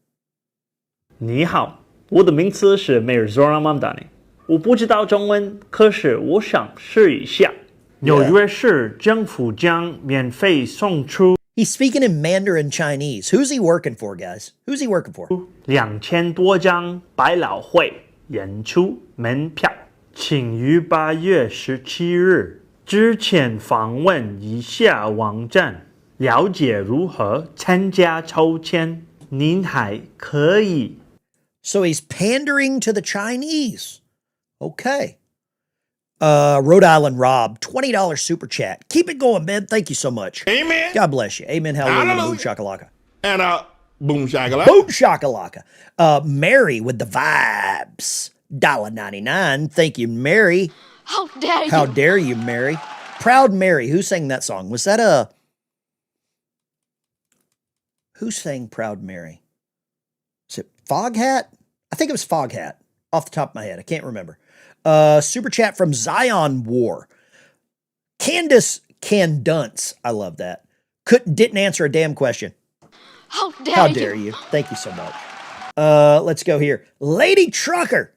你好，我的名字是梅尔佐拉曼达尼。我不知道中文，可是我想试一下。纽约市政府将免费送出。He's speaking in Mandarin Chinese. Who's he working for, guys? Who's he working for? 2000多张百老汇演出门票，请于8月17日之前访问以下网站，了解如何参加抽签。您还可以。So he's pandering to the Chinese. Okay. Rhode Island Rob, $20 super chat. Keep it going, man. Thank you so much. Amen. God bless you. Amen. Hallelujah. Boom shakalaka. And boom shakalaka. Boom shakalaka. Mary with the vibes. $1.99. Thank you, Mary. How dare you? How dare you, Mary? Proud Mary. Who sang that song? Was that who sang Proud Mary? Is it Foghat? I think it was Foghat. Off the top of my head. I can't remember. Super chat from Zion War. Candace Candunce. I love that. Didn't answer a damn question. How dare you? Thank you so much. Let's go here. Lady Trucker.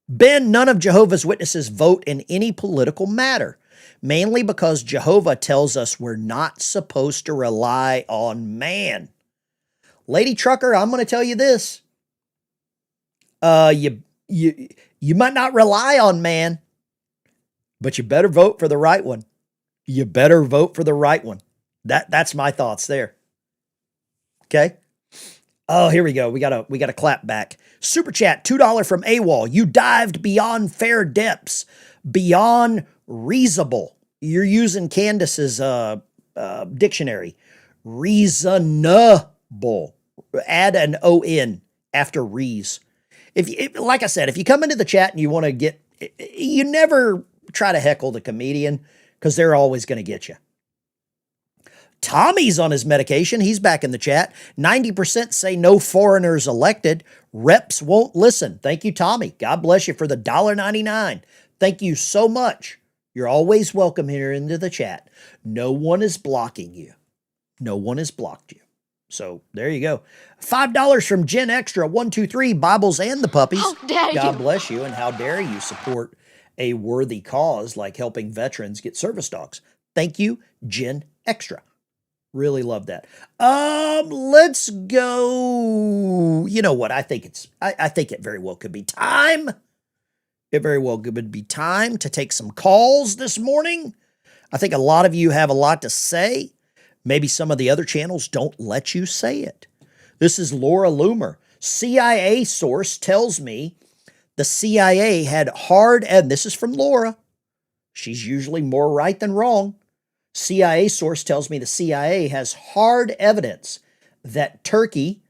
Ben, none of Jehovah's Witnesses vote in any political matter, mainly because Jehovah tells us we're not supposed to rely on man. Lady Trucker, I'm going to tell you this. You might not rely on man, but you better vote for the right one. You better vote for the right one. That's my thoughts there. Okay. Oh, here we go. We gotta clap back. Super chat, $2 from AWOL. You dived beyond fair depths, beyond reasonable. You're using Candace's dictionary. Reasonable. Add an O-N after reas. Like I said, if you come into the chat and you want to you never try to heckle the comedian, because they're always going to get you. Tommy's on his medication. He's back in the chat. 90% say no foreigners elected. Reps won't listen. Thank you, Tommy. God bless you for the $1.99. Thank you so much. You're always welcome here into the chat. No one is blocking you. No one has blocked you. So there you go. $5 from Gen Extra, 123 Bibles and the puppies. How dare you? God bless you, and how dare you support a worthy cause like helping veterans get service dogs. Thank you, Gen Extra. Really love that. Let's go. You know what? I think it very well could be time. It very well could be time to take some calls this morning. I think a lot of you have a lot to say. Maybe some of the other channels don't let you say it. This is Laura Loomer. CIA source tells me the CIA had and this is from Laura. She's usually more right than wrong. CIA source tells me the CIA has hard evidence that Turkey,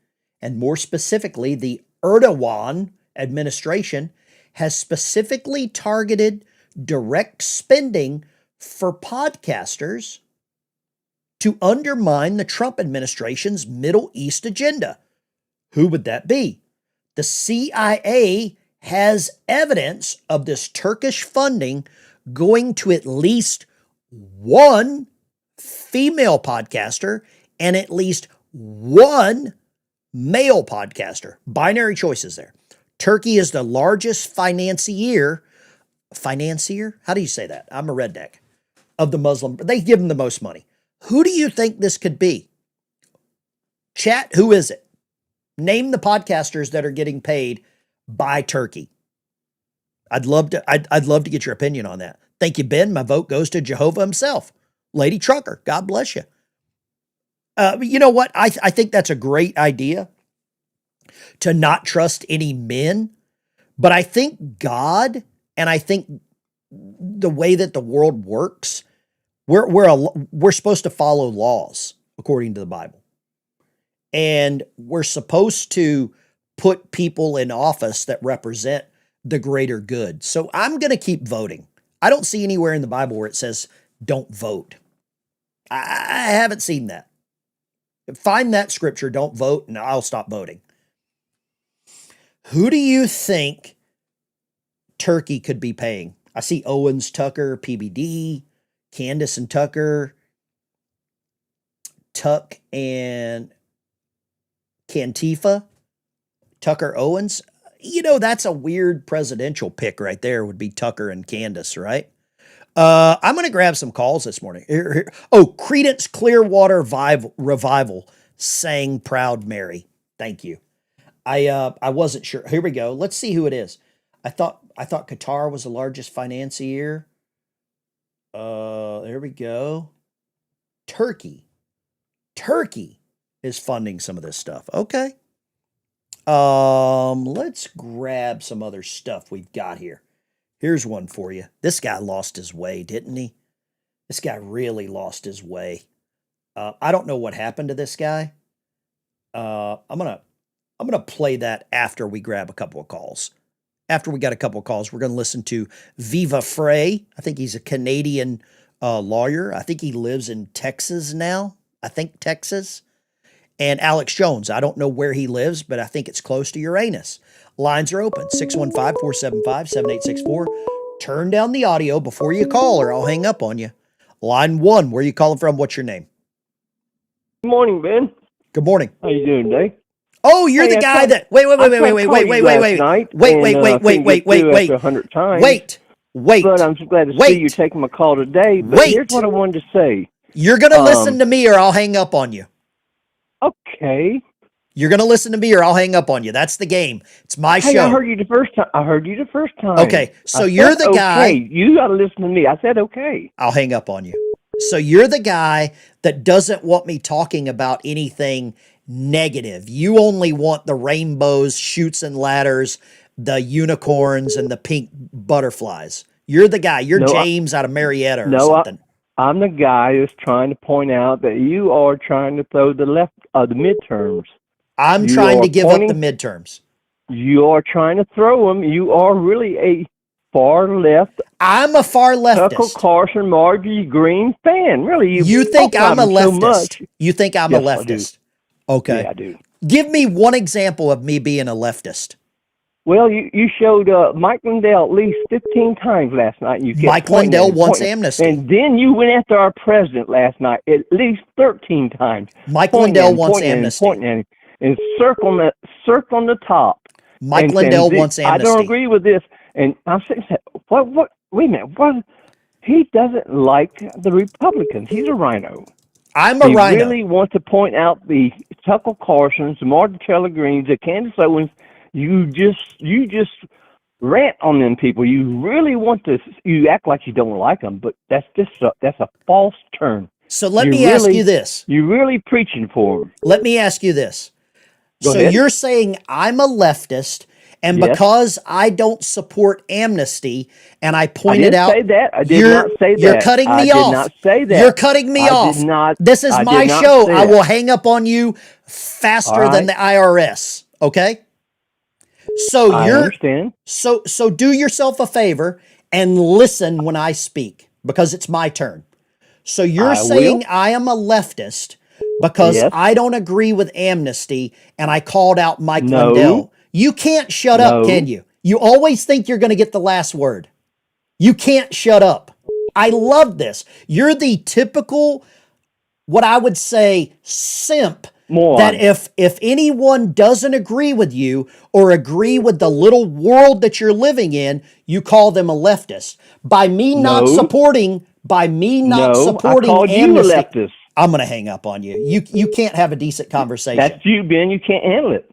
and more specifically the Erdogan administration, has specifically targeted direct spending for podcasters to undermine the Trump administration's Middle East agenda. Who would that be? The CIA has evidence of this Turkish funding going to at least one female podcaster and at least one male podcaster. Binary choices there. Turkey is the largest financier financier? How do you say that? I'm a redneck of the Muslim. They give them the most money. Who do you think this could be? Chat, who is it? Name the podcasters that are getting paid by Turkey. I'd love to get your opinion on that. Thank you, Ben. My vote goes to Jehovah himself. Lady Trucker, God bless you. You know what? I think that's a great idea to not trust any men. But I think God, and I think the way that the world works, we're supposed to follow laws according to the Bible. And we're supposed to put people in office that represent the greater good. So I'm going to keep voting. I don't see anywhere in the Bible where it says don't vote. I haven't seen that. Find that scripture, don't vote, and I'll stop voting. Who do you think Turkey could be paying? I see Owens, Tucker, PBD, Candace and Tucker, Tuck and Cantifa, Tucker Owens. You know, that's a weird presidential pick right there, would be Tucker and Candace, right? I'm going to grab some calls this morning. Here. Oh, Credence Clearwater Revival sang Proud Mary. Thank you. I wasn't sure. Here we go. Let's see who it is. I thought Qatar was the largest financier. There we go. Turkey is funding some of this stuff. Okay. Let's grab some other stuff we've got here. Here's one for you. This guy lost his way, didn't he? This guy really lost his way. I don't know what happened to this guy. I'm gonna play that after we grab a couple of calls. After we got a couple of calls, we're gonna listen to Viva Frey. I think he's a Canadian lawyer. I think he lives in Texas now. I think Texas. And Alex Jones. I don't know where he lives, but I think it's close to Uranus. Lines are open, 615-475-7864. Turn down the audio before you call or I'll hang up on you. Line 1, where are you calling from? What's your name? Good morning, Ben. Good morning. How you doing today? Oh, you're the guy that... Wait. But I'm so glad to see you taking my call today. But here's what I wanted to say. You're going to listen to me or I'll hang up on you. Okay. You're going to listen to me or I'll hang up on you. That's the game. It's my show. I heard you the first time. Okay, so you're the guy. You got to listen to me. I said okay. I'll hang up on you. So you're the guy that doesn't want me talking about anything negative. You only want the rainbows, chutes and ladders, the unicorns, and the pink butterflies. You're the guy. You're James out of Marietta or something. I'm the guy who's trying to point out that you are trying to throw the midterms. I'm trying to give up the midterms. You are trying to throw them. You are really a far left. I'm a far leftist. Tucker Carlson, Marjorie Green fan. Really, you think I'm a leftist? You think I'm a leftist? Okay. Yeah, I do. Give me one example of me being a leftist. Well, you showed Mike Lindell at least 15 times last night. Mike Lindell wants amnesty. And then you went after our president last night at least 13 times. Mike Lindell wants amnesty. And circling the top. Mike Lindell wants amnesty. I don't agree with this. And I'm saying, what? Wait a minute. What? He doesn't like the Republicans. He's a rhino. I'm a rhino. He really wants to point out the Tucker Carlsons, the Martin Taylor Greens, the Candace Owens. You just rant on them people. You really want to. You act like you don't like them, but that's a false turn. So let me ask you this: you're really preaching for them. Let me ask you this. Go ahead. You're saying I'm a leftist, and because I don't support amnesty, and I pointed out, I did not say that. You're cutting me off. I did not say that. You're cutting me off. Did not. This is my show. I will hang up on you faster than the IRS. Okay. So I understand. So do yourself a favor and listen when I speak because it's my turn. So you're saying I am a leftist because I don't agree with amnesty and I called out Mike Lindell. You can't shut up, can you? You always think you're going to get the last word. You can't shut up. I love this. You're the typical, what I would say, simp that if anyone doesn't agree with you or agree with the little world that you're living in, you call them a leftist. By me not supporting I called amnesty, you a leftist. I'm going to hang up on you. You can't have a decent conversation. That's you, Ben. You can't handle it.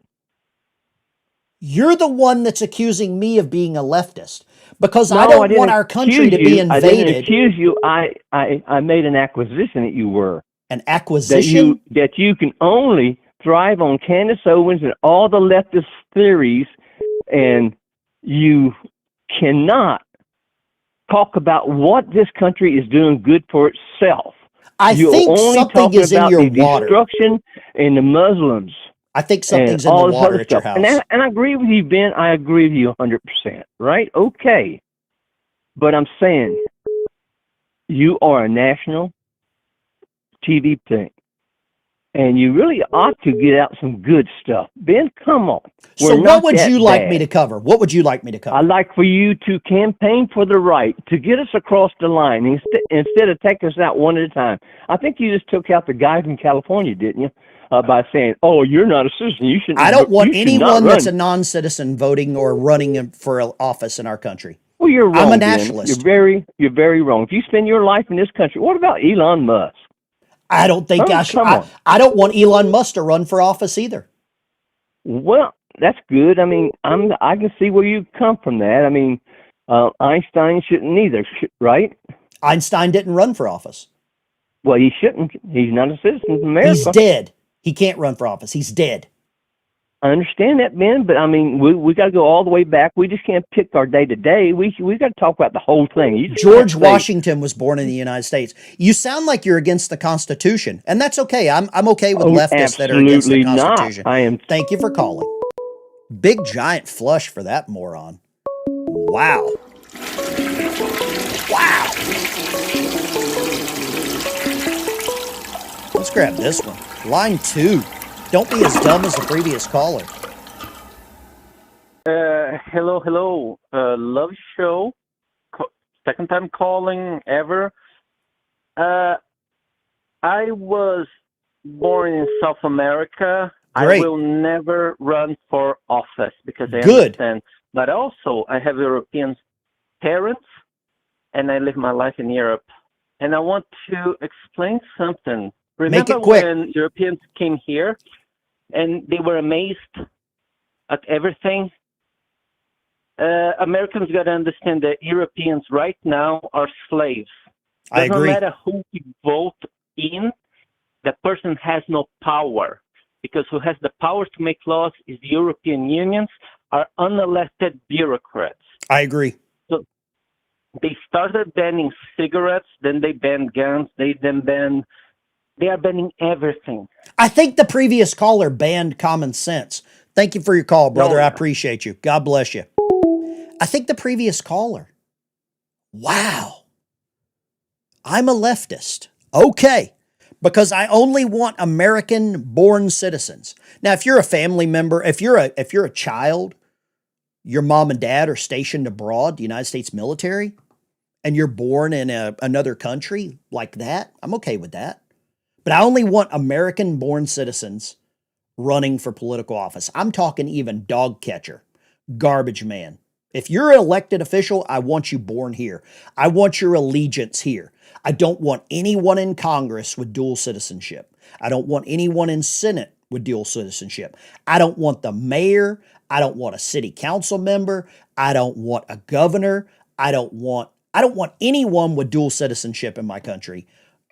You're the one that's accusing me of being a leftist because No, I don't want didn't our country to accuse be you. I invaded. didn't accuse you. I made an acquisition that you were. An acquisition? That you can only thrive on Candace Owens and all the leftist theories, and you cannot talk about what this country is doing good for itself. You're think only something is in your water. Destruction and the Muslims. I think something's in the water at your house. And I agree with you, Ben. I agree with you 100%. Right? Okay. But I'm saying you are a national TV thing. And you really ought to get out some good stuff. Ben, come on. So what would you like me to cover? What would you like me to cover? I'd like for you to campaign for the right to get us across the line instead of taking us out one at a time. I think you just took out the guy from California, didn't you? By saying, "Oh, you're not a citizen. You shouldn't." I don't want anyone that's a non-citizen voting or running for office in our country. Well, you're wrong. I'm a nationalist. Ben. You're very wrong. If you spend your life in this country, what about Elon Musk? I don't think I should. I don't want Elon Musk to run for office either. Well, that's good. I mean, I can see where you come from that. I mean, Einstein shouldn't either, right? Einstein didn't run for office. Well, he shouldn't. He's not a citizen of America. He's dead. He can't run for office. He's dead. I understand that, Ben, but I mean, we got to go all the way back. We just can't pick our day to day. We got to talk about the whole thing. George Washington was born in the United States. You sound like you're against the Constitution, and that's okay. I'm okay with leftists that are against the Constitution. Not. I am. Thank you for calling. Big giant flush for that moron. Wow. Wow. Let's grab this one. Line 2. Don't be as dumb as the previous caller. Hello. Love show. Second time calling ever. I was born in South America. Great. I will never run for office because I understand. But also, I have European parents, and I live my life in Europe. And I want to explain something. Remember when Europeans came here? And they were amazed at everything. Americans got to understand that Europeans right now are slaves. I agree. No matter who you vote in, that person has no power. Because who has the power to make laws is the European unions, are unelected bureaucrats. I agree. So they started banning cigarettes, then they banned guns, they are banning everything. I think the previous caller banned common sense. Thank you for your call, brother. I appreciate you. God bless you. I think the previous caller. Wow. I'm a leftist. Okay. Because I only want American-born citizens. Now, if you're a family member, if you're a child, your mom and dad are stationed abroad, the United States military, and you're born in another country like that, I'm okay with that. But I only want American-born citizens running for political office. I'm talking even dog catcher, garbage man. If you're an elected official, I want you born here. I want your allegiance here. I don't want anyone in Congress with dual citizenship. I don't want anyone in Senate with dual citizenship. I don't want the mayor. I don't want a city council member. I don't want a governor. I don't want anyone with dual citizenship in my country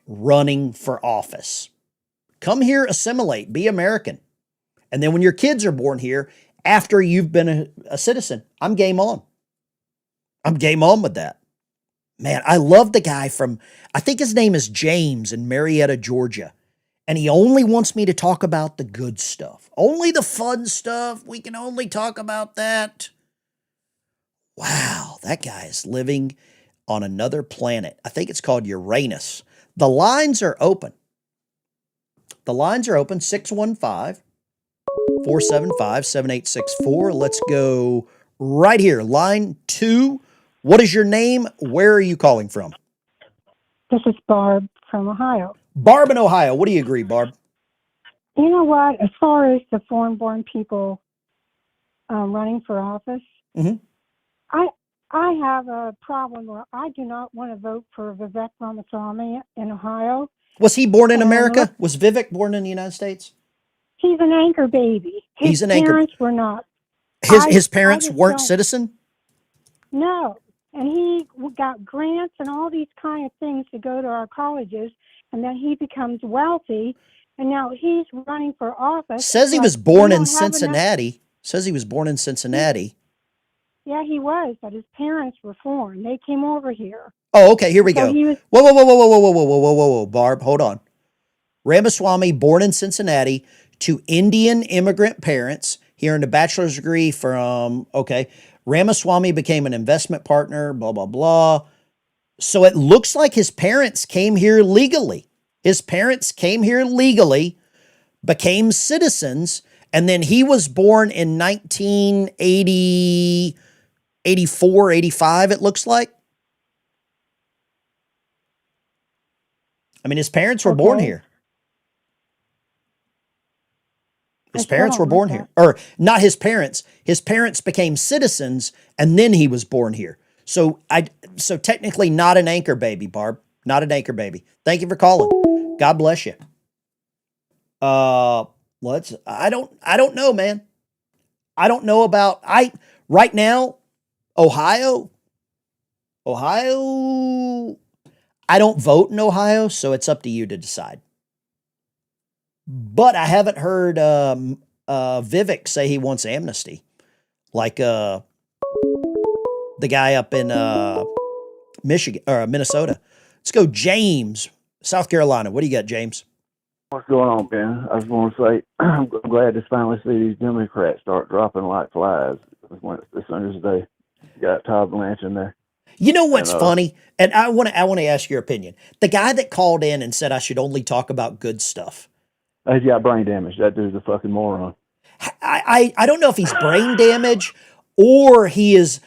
running for office. Come here, assimilate, be American. And then when your kids are born here, after you've been a citizen, I'm game on. I'm game on with that. Man, I love the guy from, I think his name is James in Marietta, Georgia. And he only wants me to talk about the good stuff. Only the fun stuff. We can only talk about that. Wow, that guy is living on another planet. I think it's called Uranus. The lines are open. The lines are open, 615-475-7864. Let's go right here. Line 2. What is your name? Where are you calling from? This is Barb from Ohio. Barb in Ohio. What do you agree, Barb? You know what? As far as the foreign-born people running for office, Mm-hmm. I have a problem where I do not want to vote for Vivek Ramaswamy in Ohio. Was he born in And America? Was Vivek born in the United States? He's an anchor baby. He's an anchor. Parents were not. His parents just weren't don't- citizen? No. And he got grants and all these kind of things to go to our colleges, and then he becomes wealthy, and now he's running for office. Says he Like, was born we in don't have enough- Cincinnati. Says he was born in Cincinnati. Yeah, he was, but his parents were foreign. They came over here. Oh, okay, here we So go. he was- Whoa, whoa, whoa, whoa, whoa, whoa, whoa, whoa, whoa, whoa, whoa, Barb, hold on. Ramaswamy, born in Cincinnati to Indian immigrant parents. He earned a bachelor's degree from, okay. Ramaswamy became an investment partner, blah, blah, blah. So it looks like his parents came here legally. His parents came here legally, became citizens, and then he was born in 1980, 84, 85, it looks like. I mean, his parents were born Okay. here. His I still parents were don't born like here. Or not his parents. His parents became citizens and then he was born here. So technically not an anchor baby, Barb. Not an anchor baby. Thank you for calling. God bless you. I don't know, man. I don't know about right now, Ohio, I don't vote in Ohio, so it's up to you to decide. But I haven't heard Vivek say he wants amnesty, like the guy up in Michigan or Minnesota. Let's go, James, South Carolina. What do you got, James? What's going on, Ben? I was going to say, I'm glad to finally see these Democrats start dropping like flies as soon as they got Todd Blanche in there. You know what's funny? And I want to ask your opinion. The guy that called in and said I should only talk about good stuff. He's got brain damage. That dude's a fucking moron. I don't know if he's brain damage or he's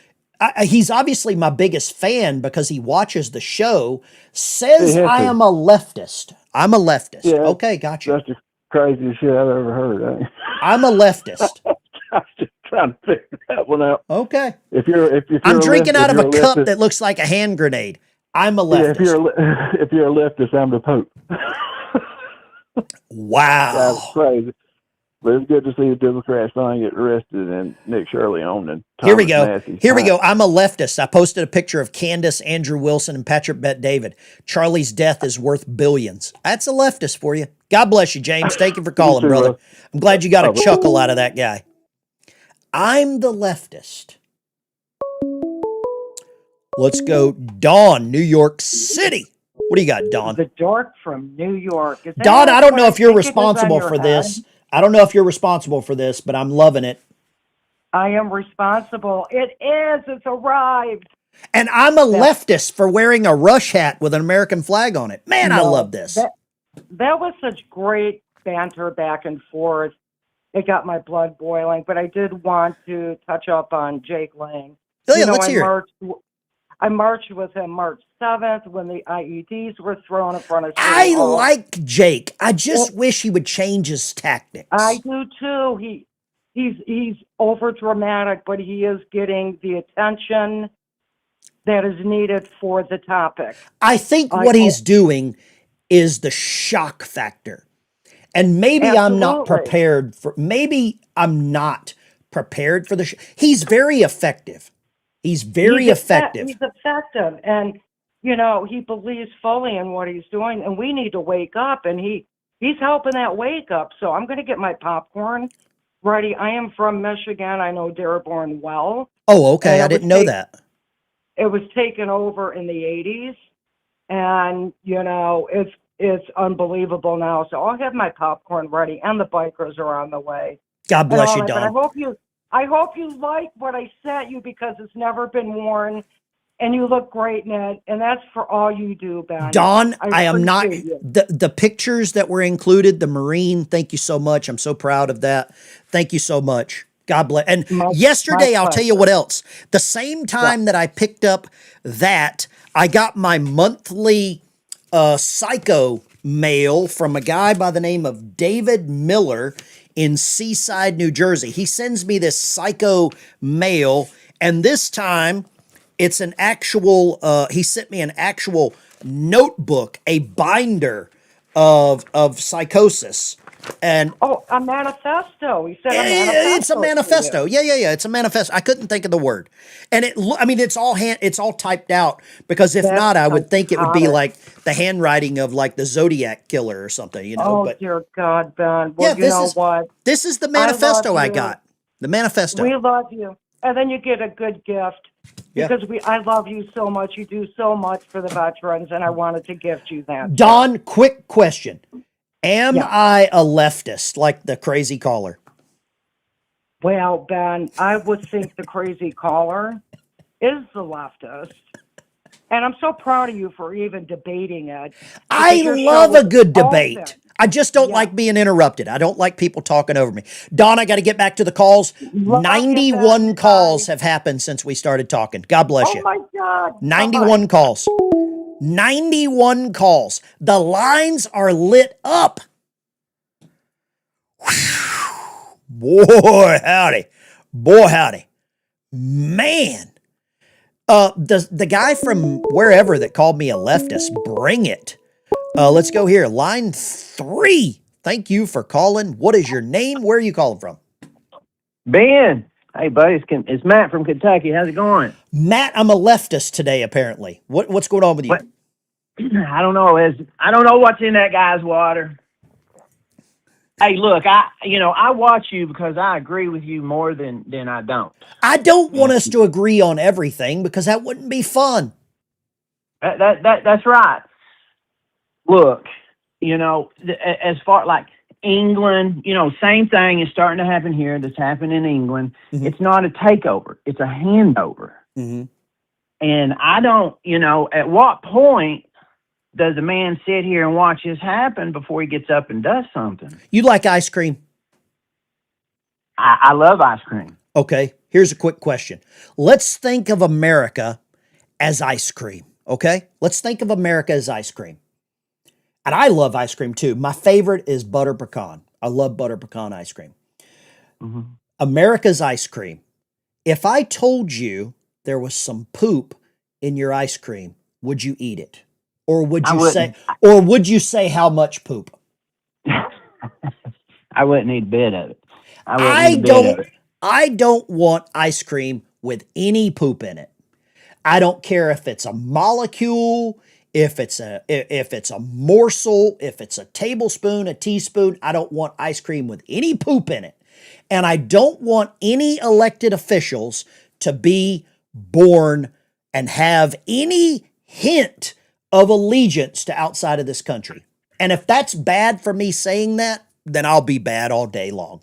obviously my biggest fan because he watches the show, says I am a leftist. I'm a leftist. Yeah, okay, gotcha. That's the craziest shit I've ever heard. I'm a leftist. I was just trying to figure that one out. Okay. If you're I'm drinking out of a cup leftist, that looks like a hand grenade. I'm a leftist. Yeah, if you're a leftist, I'm the Pope. Wow. That's crazy. But it's good to see the Democrats finally get arrested and Nick Shirley on and Here we go. Massie. Here we go. I'm a leftist. I posted a picture of Candace, Andrew Wilson, and Patrick Bet David. Charlie's death is worth billions. That's a leftist for you. God bless you, James. Thank you for calling, too, brother. bro. I'm glad you got a chuckle out of that guy. I'm the leftist. Let's go, Dawn, New York City. What do you got, Dawn? The dork from New York. Is that Dawn, I don't know what if you're think it is on responsible your for head? this. I don't know if you're responsible for this, but I'm loving it. I am responsible. It is. It's arrived. And I'm a leftist for wearing a Rush hat with an American flag on it. Man, I No, love this. That was such great banter back and forth. It got my blood boiling, but I did want to touch up on Jake Lang. Oh, yeah, let's hear it. I marched with him March 7th when the IEDs were thrown in front of City I Hall. like Jake. I just wish he would change his tactics. I do too. He's over dramatic, but he is getting the attention that is needed for the topic. I think what he's doing is the shock factor. And maybe I'm not Absolutely. prepared for the he's very effective. He's very effective. He's effective. And, you know, he believes fully in what he's doing, and we need to wake up, and he's helping that wake up. So I'm going to get my popcorn ready. I am from Michigan. I know Dearborn well. Oh, okay. I didn't know that. It was taken over in the 80s, and, you know, it's unbelievable now. So I'll have my popcorn ready, and the bikers are on the way. God bless you, But Don. I hope you like what I sent you because it's never been worn, and you look great in it. And that's for all you do, Ben. Don, I am not appreciate you. the pictures that were included, the Marine, thank you so much. I'm so proud of that. Thank you so much. God bless. And yesterday, I'll tell you what else. The same time that I picked up that, I got my monthly Psycho mail from a guy by the name of David Miller in Seaside, New Jersey. He sends me this psycho mail, and this time it's an actual, he sent me an actual notebook, a binder of psychosis. And a manifesto. He said a manifesto. it's a manifesto. Yeah. It's a manifesto. I couldn't think of the word. And it's all typed out, because if not, I would think it would be like the handwriting of like the Zodiac killer or something, you know. Oh, dear God, Ben. Well, you know what? This is the manifesto I got. The manifesto. We love you. And then you get a good gift. Yeah. Because I love you so much. You do so much for the veterans, and I wanted to gift you that. Don, quick question. Am I a leftist, like the crazy caller? Well, Ben, I would think the crazy caller is the leftist. And I'm so proud of you for even debating it. I love a good debate. I just don't like being interrupted. I don't like people talking over me. Don, I got to get back to the calls. 91 calls have happened since we started talking. God bless you. Oh, my God. 91 calls. 91 calls. The lines are lit up. Boy, howdy. Boy, howdy. Man. The guy from wherever that called me a leftist, bring it. Let's go here. Line 3. Thank you for calling. What is your name? Where are you calling from? Ben. Hey, buddy. It's Matt from Kentucky. How's it going? Matt, I'm a leftist today, apparently. What's going on with you? I don't know. I don't know what's in that guy's water. Hey, look, I watch you because I agree with you more than I don't. I don't want us to agree on everything, because that wouldn't be fun. That's right. Look, as far like England, same thing is starting to happen here. That's happened in England. Mm-hmm. It's not a takeover. It's a handover. Mm-hmm. And I don't, at what point does a man sit here and watch this happen before he gets up and does something? You like ice cream? I love ice cream. Okay, here's a quick question. Let's think of America as ice cream, okay? Let's think of America as ice cream. And I love ice cream too. My favorite is butter pecan. I love butter pecan ice cream. Mm-hmm. America's ice cream. If I told you there was some poop in your ice cream, would you eat it? Or would you say how much poop? I wouldn't eat a bit of it. I don't want ice cream with any poop in it. I don't care if it's a molecule, if it's a morsel, if it's a tablespoon, a teaspoon. I don't want ice cream with any poop in it. And I don't want any elected officials to be born and have any hint of allegiance to outside of this country. And if that's bad for me saying that, then I'll be bad all day long.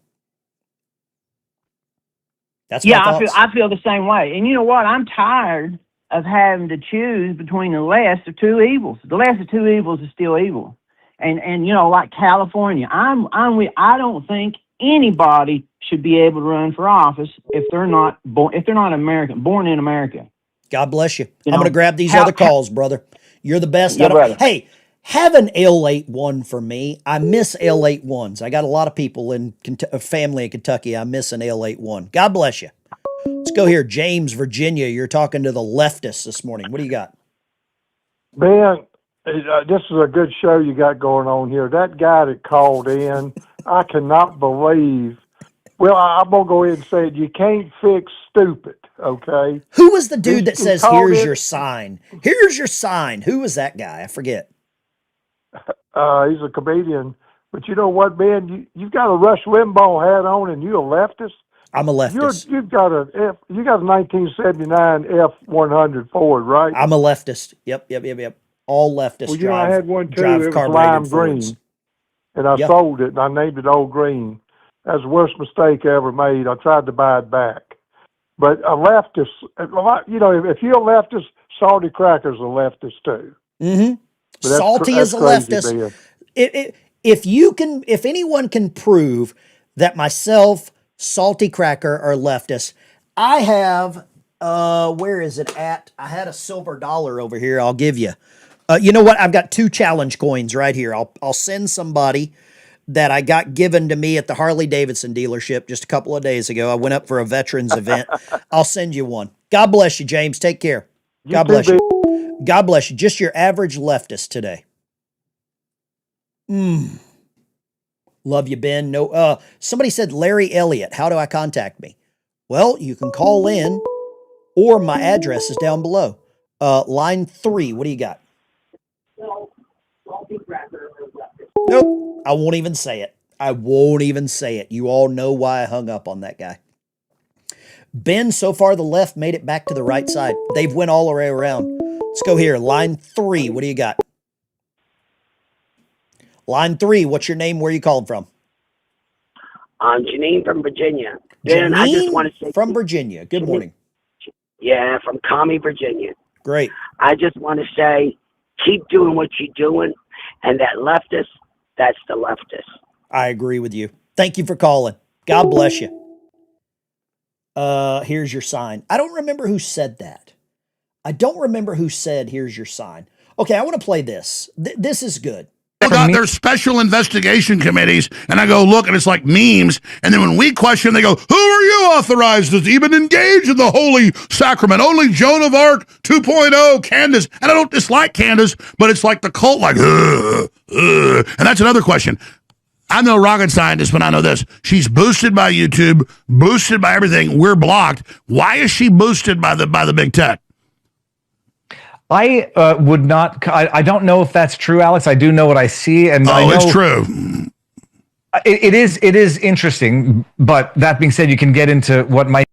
That's my thoughts. I feel the same way. And you know what? I'm tired of having to choose between the lesser of two evils. The lesser of two evils is still evil. And like California, I don't think anybody should be able to run for office if they're not American, born in America. God bless you. I'm going to grab these other calls, brother. You're the best. Yeah, brother. Hey, have an L81 for me. I miss L81s. I got a lot of people in family in Kentucky. I miss an L81. God bless you. Let's go here. James, Virginia. You're talking to the leftists this morning. What do you got? Ben, this is a good show you got going on here. That guy that called in, I cannot believe. Well, I'm going to go ahead and say it. You can't fix stupid, okay? Who was the dude that says, here's your sign? Here's your sign. Who was that guy? I forget. He's a comedian. But you know what, Ben? You've got a Rush Limbaugh hat on, and you're a leftist. I'm a leftist. You got a 1979 F100 Ford, right? I'm a leftist. Yep. All leftists. Well, I had one too. It was lime green, and I sold it, and I named it Old Green. That's the worst mistake I ever made. I tried to buy it back. But a leftist, if you're a leftist, salty crackers are leftist too. Mm-hmm. Salty is a leftist. If anyone can prove that myself, Salty Cracker are leftist, I have, where is it at? I had a silver dollar over here. I'll give you. You know what? I've got 2 challenge coins right here. I'll send somebody that I got given to me at the Harley Davidson dealership just a couple of days ago. I went up for a veterans event. I'll send you one. God bless you, James. Take care. God bless you. God bless you. Just your average leftist today. Love you, Ben. No, somebody said Larry Elliott. How do I contact me? Well, you can call in, or my address is down below. Line 3. What do you got? Nope. I won't even say it. I won't even say it. You all know why I hung up on that guy. Ben, so far the left made it back to the right side. They've went all the way around. Let's go here. Line 3. What do you got? Line 3. What's your name? Where are you calling from? I'm Janine from Virginia. Janine I just want to say from Virginia. Good morning. Yeah, from Commie, Virginia. Great. I just want to say, keep doing what you're doing, and that leftist, that's the leftist. I agree with you. Thank you for calling. God bless you. Here's your sign. I don't remember who said that. I don't remember who said, here's your sign. Okay, I want to play this. This is good. Got their special investigation committees, and I go look, and it's like memes. And then when we question, they go, "Who are you authorized to even engage in the holy sacrament? Only Joan of Arc 2.0, Candace." And I don't dislike Candace, but it's like the cult, like, and that's another question. I'm no rocket scientist, but I know this. She's boosted by YouTube, boosted by everything. We're blocked. Why is she boosted by the big tech? I would not. I don't know if that's true, Alex. I do know what I see, and I know it's true. It is interesting. But that being said, you can get into what might,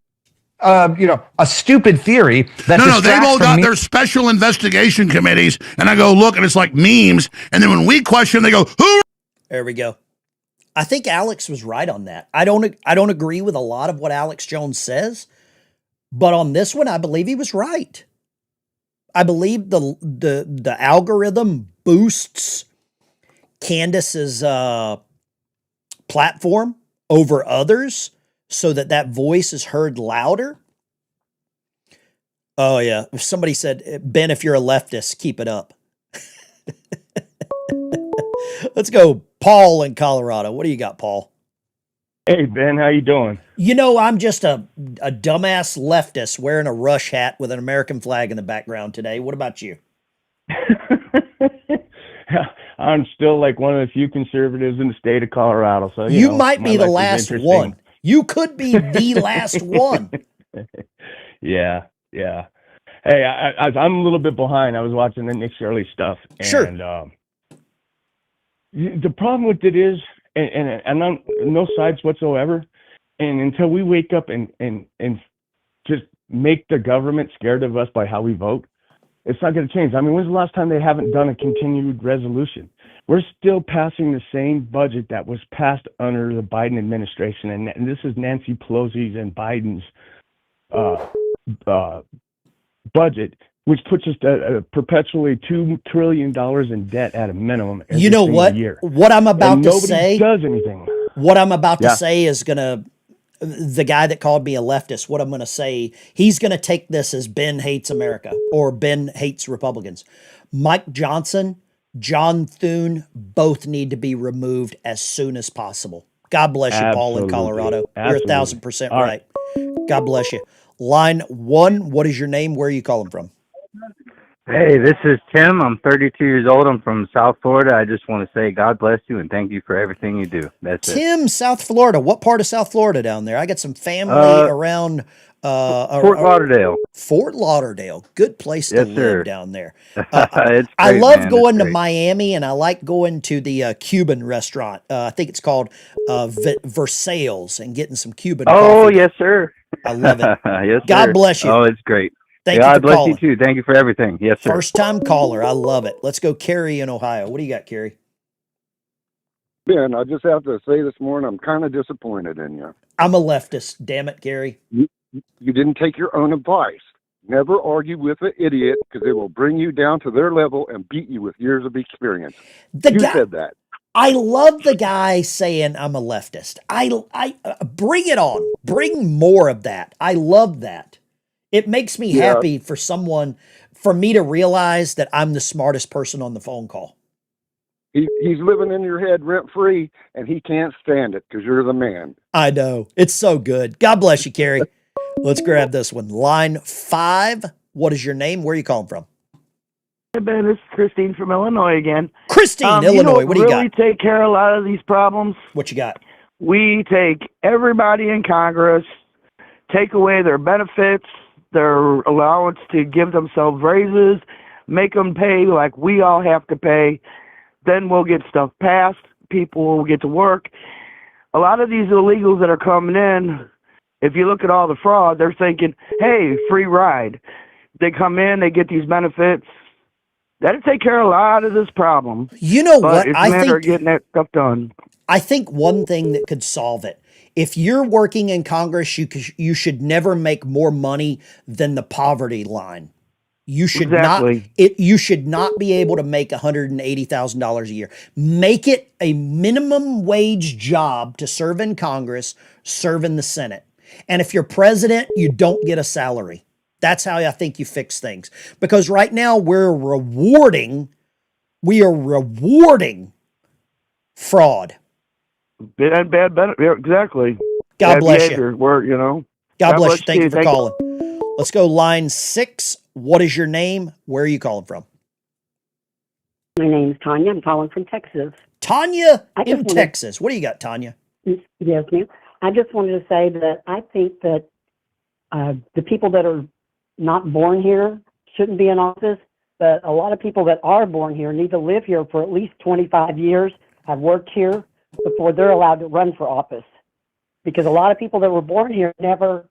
a stupid theory that no, they've all got their special investigation committees, and I go look, and it's like memes. And then when we question, they go, "Who?" There we go. I think Alex was right on that. I don't agree with a lot of what Alex Jones says, but on this one, I believe he was right. I believe the algorithm boosts Candace's platform over others so that voice is heard louder. Oh yeah, somebody said, Ben, if you're a leftist, keep it up. Let's go, Paul in Colorado. What do you got, Paul? Hey, Ben, how you doing? You know, I'm just a dumbass leftist wearing a Rush hat with an American flag in the background today. What about you? I'm still like one of the few conservatives in the state of Colorado. So you might be the last one. You could be the last one. Yeah. Hey, I'm a little bit behind. I was watching the Nick Shirley stuff. Sure. And the problem with it is, and I'm no sides whatsoever. And until we wake up and just make the government scared of us by how we vote, it's not going to change. I mean, when's the last time they haven't done a continued resolution? We're still passing the same budget that was passed under the Biden administration. And this is Nancy Pelosi's and Biden's budget, which puts us at perpetually $2 trillion in debt at a minimum. You know what? Year. What I'm about to nobody say does anything. What I'm about to say is gonna. The guy that called me a leftist, what I'm going to say, he's going to take this as Ben hates America or Ben hates Republicans. Mike Johnson, John Thune, both need to be removed as soon as possible. God bless you, Paul in Colorado. You're 1,000% right. God bless you. Line 1, what is your name? Where are you calling from? Hey, this is Tim. I'm 32 years old. I'm from South Florida. I just want to say God bless you and thank you for everything you do. That's Tim, it. South Florida. What part of South Florida down there? I got some family around Fort Lauderdale. Fort Lauderdale. Good place to live down there. It's I great, love man. going It's to great. Miami, and I like going to the Cuban restaurant. I think it's called Versailles, and getting some Cuban coffee. Yes, sir. I love it. Yes, God sir. bless you. Oh, it's great. Thank you God for bless calling. you too. Thank you for everything. Yes, sir. First time caller. I love it. Let's go, Carrie in Ohio. What do you got, Carrie? Ben, I just have to say this morning, I'm kind of disappointed in you. I'm a leftist. Damn it, Gary. You didn't take your own advice. Never argue with an idiot because it will bring you down to their level and beat you with years of experience. You said that. I love the guy saying I'm a leftist. I bring it on. Bring more of that. I love that. It makes me happy for someone for me to realize that I'm the smartest person on the phone call. He's living in your head rent free, and he can't stand it because you're the man. I know. It's so good. God bless you, Carrie. Let's grab this one. Line 5. What is your name? Where are you calling from? Hey, Ben, this is Christine from Illinois again. Christine, Illinois. What do you got? Really take care of a lot of these problems? What you got? We take everybody in Congress, take away their benefits, their allowance to give themselves raises, make them pay like we all have to pay. Then we'll get stuff passed. People will get to work. A lot of these illegals that are coming in, if you look at all the fraud, they're thinking, hey, free ride. They come in, they get these benefits. That'll take care of a lot of this problem. You know but what? It's I a matter think of getting that stuff done. I think one thing that could solve it, if you're working in Congress, you should never make more money than the poverty line. You should you should not be able to make $180,000 a year. Make it a minimum wage job to serve in Congress, serve in the Senate. And if you're president, you don't get a salary. That's how I think you fix things. Because right now we are rewarding fraud. Bad, exactly. God bad bless behavior, you. Where, you know. God bless you. Thank you for calling. Let's go line 6. What is your name? Where are you calling from? My name is Tanya. I'm calling from Texas. Tanya in Texas. What do you got, Tanya? Yes, ma'am. I just wanted to say that I think that the people that are not born here shouldn't be in office, but a lot of people that are born here need to live here for at least 25 years, have worked here before they're allowed to run for office. Because a lot of people that were born here never,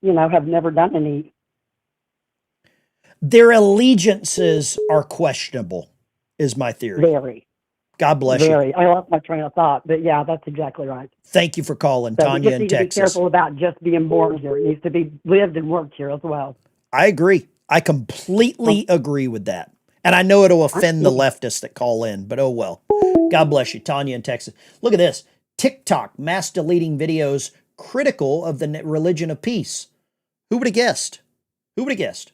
have never done any. Their allegiances are questionable, is my theory. Very. God bless you. Very. I lost my train of thought, but yeah, that's exactly right. Thank you for calling, So Tanya we just in need to be Texas. careful about just being born here. It needs to be lived and worked here as well. I agree. I completely agree with that. And I know it'll offend the leftists that call in, but oh well. God bless you, Tanya in Texas. Look at this. TikTok mass deleting videos critical of the religion of peace. Who would have guessed? Who would have guessed?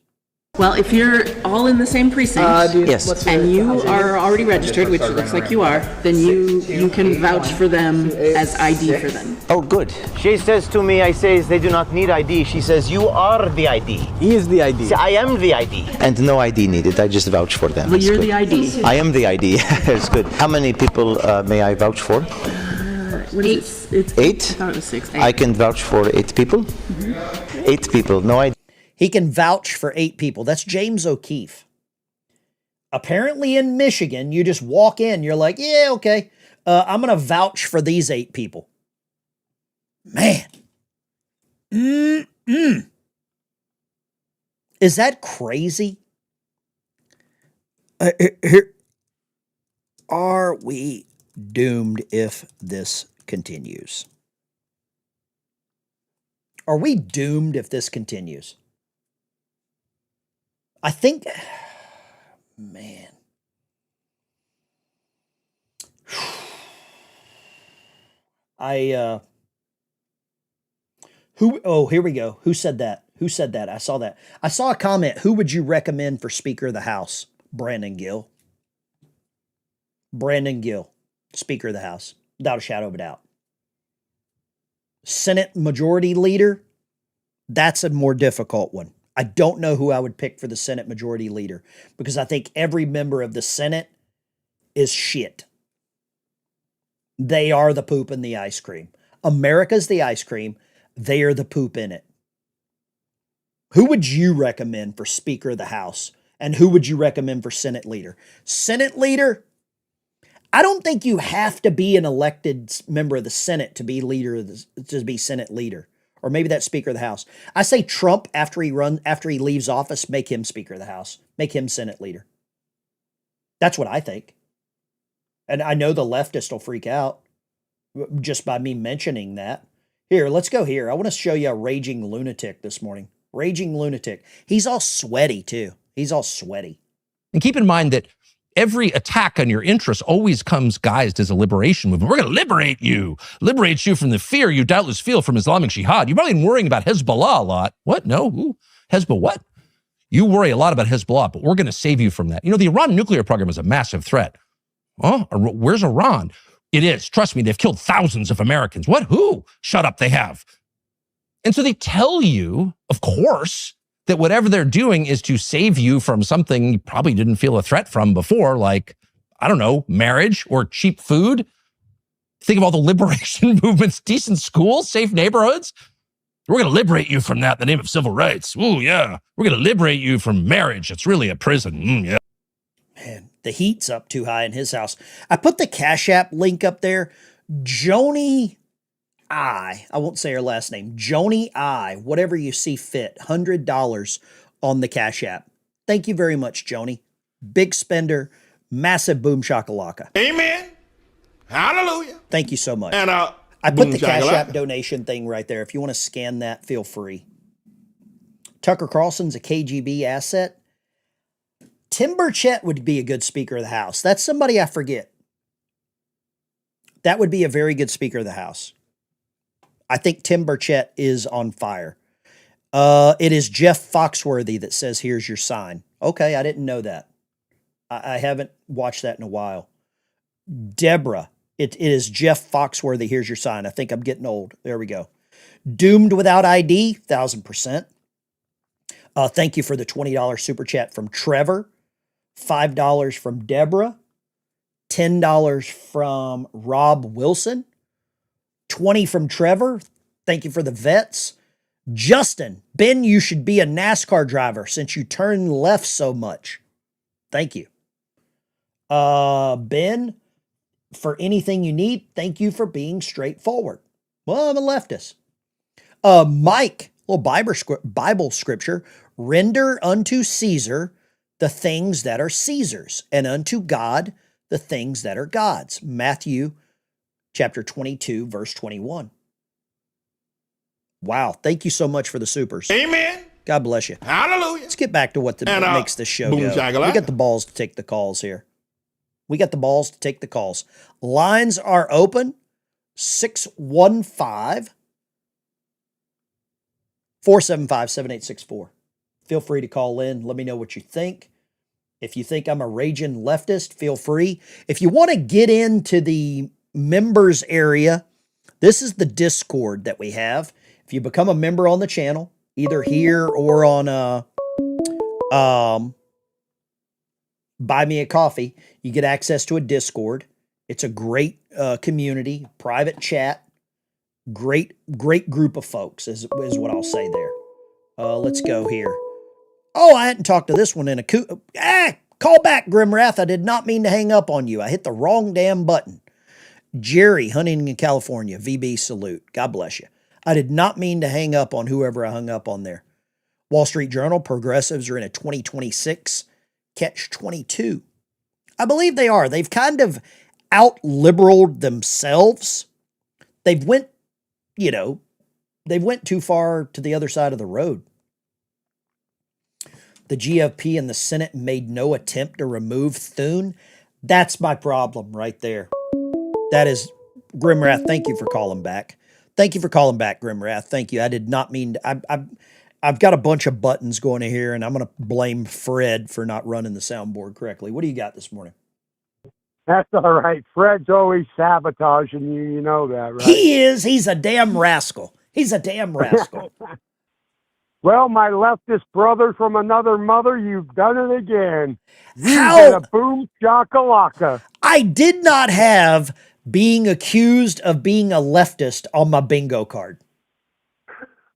Well, if you're all in the same precinct, Yes. and you are already registered, which it looks like you are, then you can vouch for them as ID for them. Oh, good. She says to me, I say they do not need ID. She says, you are the ID. He is the ID. See, I am the ID. And no ID needed. I just vouch for them. Well, It's you're good. the ID. I am the ID. It's good. How many people may I vouch for? 8. It's 8? I thought it was 6. 8. I can vouch for 8 people? 8 people, no ID. He can vouch for 8 people. That's James O'Keefe. Apparently in Michigan, you just walk in, you're like, yeah, okay. I'm going to vouch for these 8 people. Man. Is that crazy? Are we doomed if this continues? Are we doomed if this continues? I think, man. Here we go. Who said that? Who said that? I saw that. I saw a comment. Who would you recommend for Speaker of the House? Brandon Gill. Brandon Gill, Speaker of the House, without a shadow of a doubt. Senate Majority Leader, that's a more difficult one. I don't know who I would pick for the Senate Majority Leader because I think every member of the Senate is shit. They are the poop in the ice cream. America's the ice cream. They are the poop in it. Who would you recommend for Speaker of the House? And who would you recommend for Senate Leader? Senate Leader, I don't think you have to be an elected member of the Senate to be Senate Leader. Or maybe that's Speaker of the House. I say Trump after he leaves office, make him Speaker of the House. Make him Senate Leader. That's what I think. And I know the leftists will freak out just by me mentioning that. Here, let's go here. I want to show you a raging lunatic this morning. Raging lunatic. He's all sweaty too. He's all sweaty. And keep in mind that every attack on your interests always comes guised as a liberation movement. We're going to liberate you from the fear you doubtless feel from Islamic Jihad. You've probably been worrying about Hezbollah a lot. What? No? Who? Hezbollah what? You worry a lot about Hezbollah, but we're going to save you from that. You know, the Iran nuclear program is a massive threat. Huh? Where's Iran? It is. Trust me, they've killed thousands of Americans. What? Who? Shut up, they have. And so they tell you, of course, that whatever they're doing is to save you from something you probably didn't feel a threat from before, like, I don't know, marriage or cheap food. Think of all the liberation movements, decent schools, safe neighborhoods. We're going to liberate you from that in the name of civil rights. Ooh, yeah. We're going to liberate you from marriage. It's really a prison. Yeah. Man, the heat's up too high in his house. I put the Cash App link up there. Joni I won't say her last name. Joni I, whatever you see fit. $100 on the Cash App. Thank you very much, Joni. Big spender. Massive boom shakalaka. Amen. Hallelujah. Thank you so much. And I put the Cash App donation thing right there. If you want to scan that, feel free. Tucker Carlson's a KGB asset. Tim Burchett would be a good Speaker of the House. That's somebody I forget. That would be a very good Speaker of the House. I think Tim Burchett is on fire. It is Jeff Foxworthy that says, here's your sign. Okay, I didn't know that. I haven't watched that in a while. Deborah, it is Jeff Foxworthy. Here's your sign. I think I'm getting old. There we go. Doomed without ID, 1,000%. Thank you for the $20 super chat from Trevor. $5 from Deborah. $10 from Rob Wilson. 20 from Trevor. Thank you for the vets. Justin, Ben, you should be a NASCAR driver since you turn left so much. Thank you. Ben, for anything you need, thank you for being straightforward. Well, I'm a leftist. Mike, little Bible scripture, render unto Caesar the things that are Caesar's, and unto God the things that are God's. Matthew chapter 22, verse 21. Wow. Thank you so much for the supers. Amen. God bless you. Hallelujah. Let's get back to what makes this show go. We got the balls to take the calls here. We got the balls to take the calls. Lines are open. 615-475-7864. Feel free to call in. Let me know what you think. If you think I'm a raging leftist, feel free. If you want to get into the members area, this is the Discord that we have. If you become a member on the channel, either here or on Buy Me a Coffee, you get access to a Discord. It's a great community, private chat, great group of folks is what I'll say there. Let's go here. Oh, I hadn't talked to this one in a call back, Grimwrath. I did not mean to hang up on you. I hit the wrong damn button. Jerry, Huntington, California, VB salute. God bless you. I did not mean to hang up on whoever I hung up on there. Wall Street Journal, progressives are in a 2026 catch-22. I believe they are. They've kind of out-liberaled themselves. They've went too far to the other side of the road. The GOP and the Senate made no attempt to remove Thune. That's my problem right there. That is, Grimwrath, thank you for calling back. Thank you for calling back, Grimwrath. Thank you. I did not mean to, I've got a bunch of buttons going in here, and I'm going to blame Fred for not running the soundboard correctly. What do you got this morning? That's all right. Fred's always sabotaging you. You know that, right? He is. He's a damn rascal. He's a damn rascal. Well, my leftist brother from another mother, you've done it again. You get a boom shakalaka. I did not have being accused of being a leftist on my bingo card.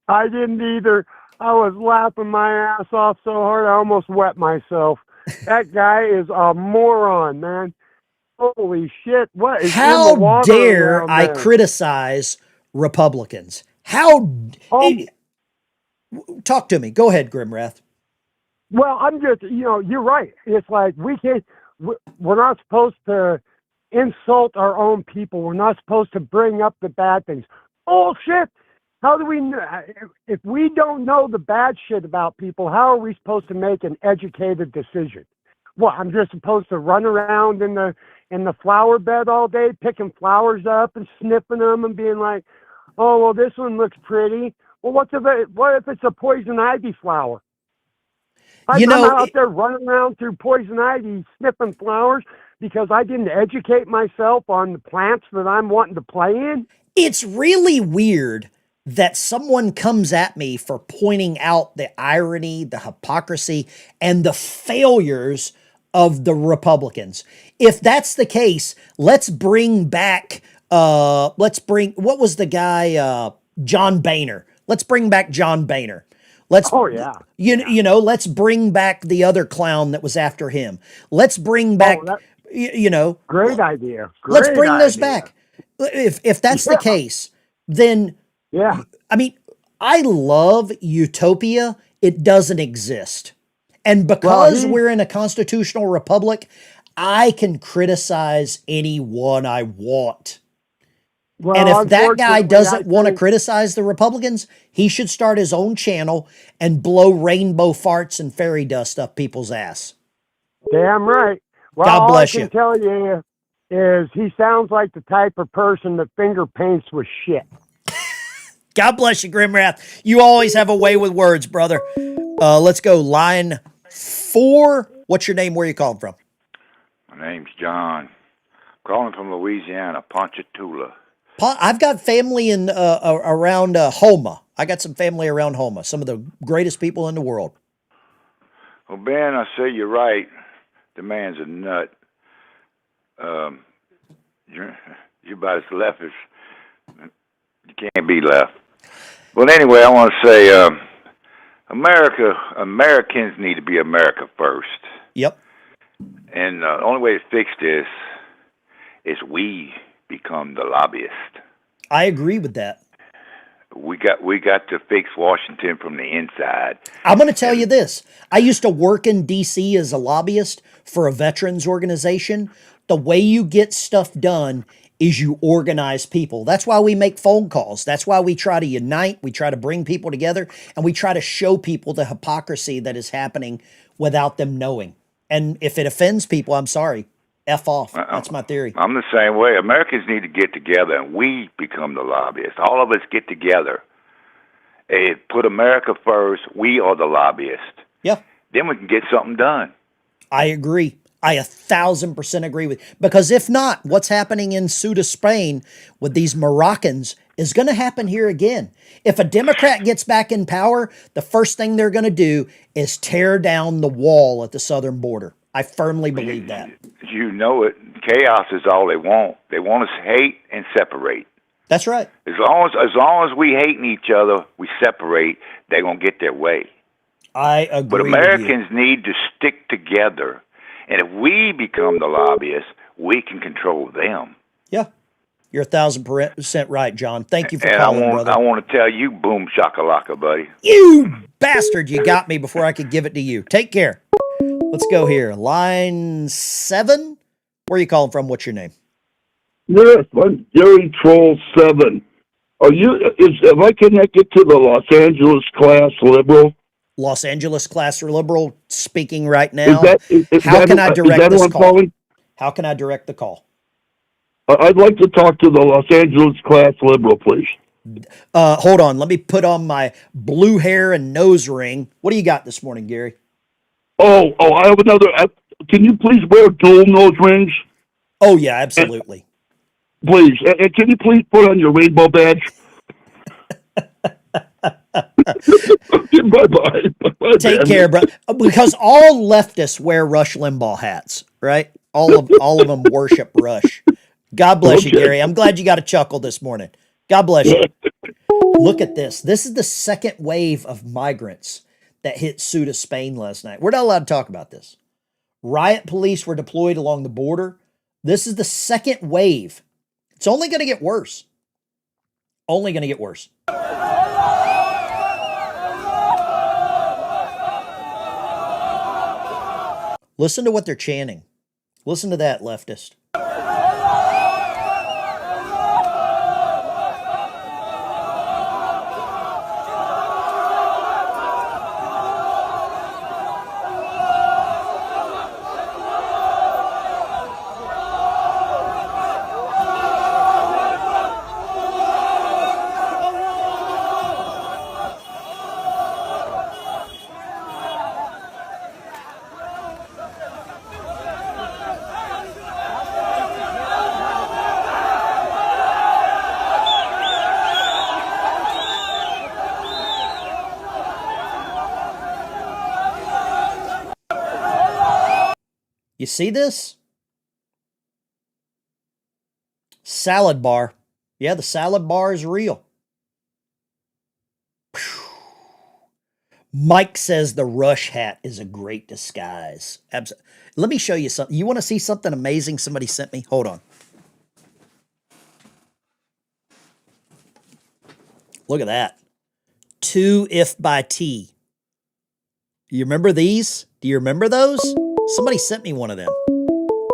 I didn't either. I was laughing my ass off so hard I almost wet myself. That guy is a moron, man. Holy shit. What is in the water dare I there? criticize Republicans? Talk to me. Go ahead, Grimwrath. Well, I'm just, you're right. It's like we're not supposed to insult our own people. We're not supposed to bring up the bad things. Bullshit. How do we know? If we don't know the bad shit about people, how are we supposed to make an educated decision? What, I'm just supposed to run around in the flower bed all day, picking flowers up and sniffing them and being like, oh, well, this one looks pretty. Well, what if it's a poison ivy flower? I'm out there running around through poison ivy, sniffing flowers because I didn't educate myself on the plants that I'm wanting to play in. It's really weird that someone comes at me for pointing out the irony, the hypocrisy, and the failures of the Republicans. If that's the case, let's bring back, what was the guy, John Boehner. Let's bring back John Boehner. Let's bring back the other clown that was after him. Let's bring back, great idea. Let's bring those back. If that's the case, then I mean, I love utopia. It doesn't exist. And because we're in a constitutional republic, I can criticize anyone I want. Well, and if that guy doesn't want to criticize the Republicans, he should start his own channel and blow rainbow farts and fairy dust up people's ass. Damn right. Well, God bless all I can tell you is he sounds like the type of person that finger paints with shit. God bless you, Grimwrath. You always have a way with words, brother. Let's go line 4. What's your name? Where are you calling from? My name's John. Calling from Louisiana, Ponchatoula. I've got family in around Houma. I got some family around Houma. Some of the greatest people in the world. Well, Ben, I say you're right. The man's a nut. You're about as left as you can't be left. Well, anyway, I want to say Americans need to be America first. Yep. And the only way to fix this is we become the lobbyist. I agree with that. We got to fix Washington from the inside. I'm going to tell you this. I used to work in D.C. as a lobbyist for a veterans organization. The way you get stuff done is you organize people. That's why we make phone calls. That's why we try to unite. We try to bring people together, and we try to show people the hypocrisy that is happening without them knowing. And if it offends people, I'm sorry. F off. That's my theory. I'm the same way. Americans need to get together, and we become the lobbyists. All of us get together. And put America first. We are the lobbyists. Yeah. Then we can get something done. I agree. I 1,000% agree with you. Because if not, what's happening in Ceuta, Spain with these Moroccans is going to happen here again. If a Democrat gets back in power, the first thing they're going to do is tear down the wall at the southern border. I firmly believe that. You know it. Chaos is all they want. They want us to hate and separate. That's right. As long as we hating each other, we separate, they're going to get their way. I agree. But Americans need to stick together. And if we become the lobbyists, we can control them. Yeah. You're 1,000% right, John. Thank you for calling, brother. I want to tell you, boom shakalaka, buddy. You bastard, you got me before I could give it to you. Take care. Let's go here. Line 7. Where are you calling from? What's your name? Yes, I'm Gary Troll 7. Am I connected to the Los Angeles class liberal? Los Angeles class liberal speaking right now. How can I direct this call? How can I direct the call? I'd like to talk to the Los Angeles class liberal, please. Hold on. Let me put on my blue hair and nose ring. What do you got this morning, Gary? Oh, I have another. Can you please wear dual nose rings? Oh, yeah, absolutely. Please. And can you please put on your rainbow badge? Bye-bye. Take care, bro. Because all leftists wear Rush Limbaugh hats, right? All of them worship Rush. God bless you, Gary. I'm glad you got a chuckle this morning. God bless you. Look at this. This is the second wave of migrants that hit Ceuta, Spain last night. We're not allowed to talk about this. Riot police were deployed along the border. This is the second wave. It's only going to get worse. Only going to get worse. Listen to what they're chanting. Listen to that, leftist. You see this? Salad bar. Yeah, the salad bar is real. Mike says the Rush hat is a great disguise. Let me show you something. You want to see something amazing somebody sent me? Hold on. Look at that. 2 if by T. You remember these? Do you remember those? Somebody sent me one of them.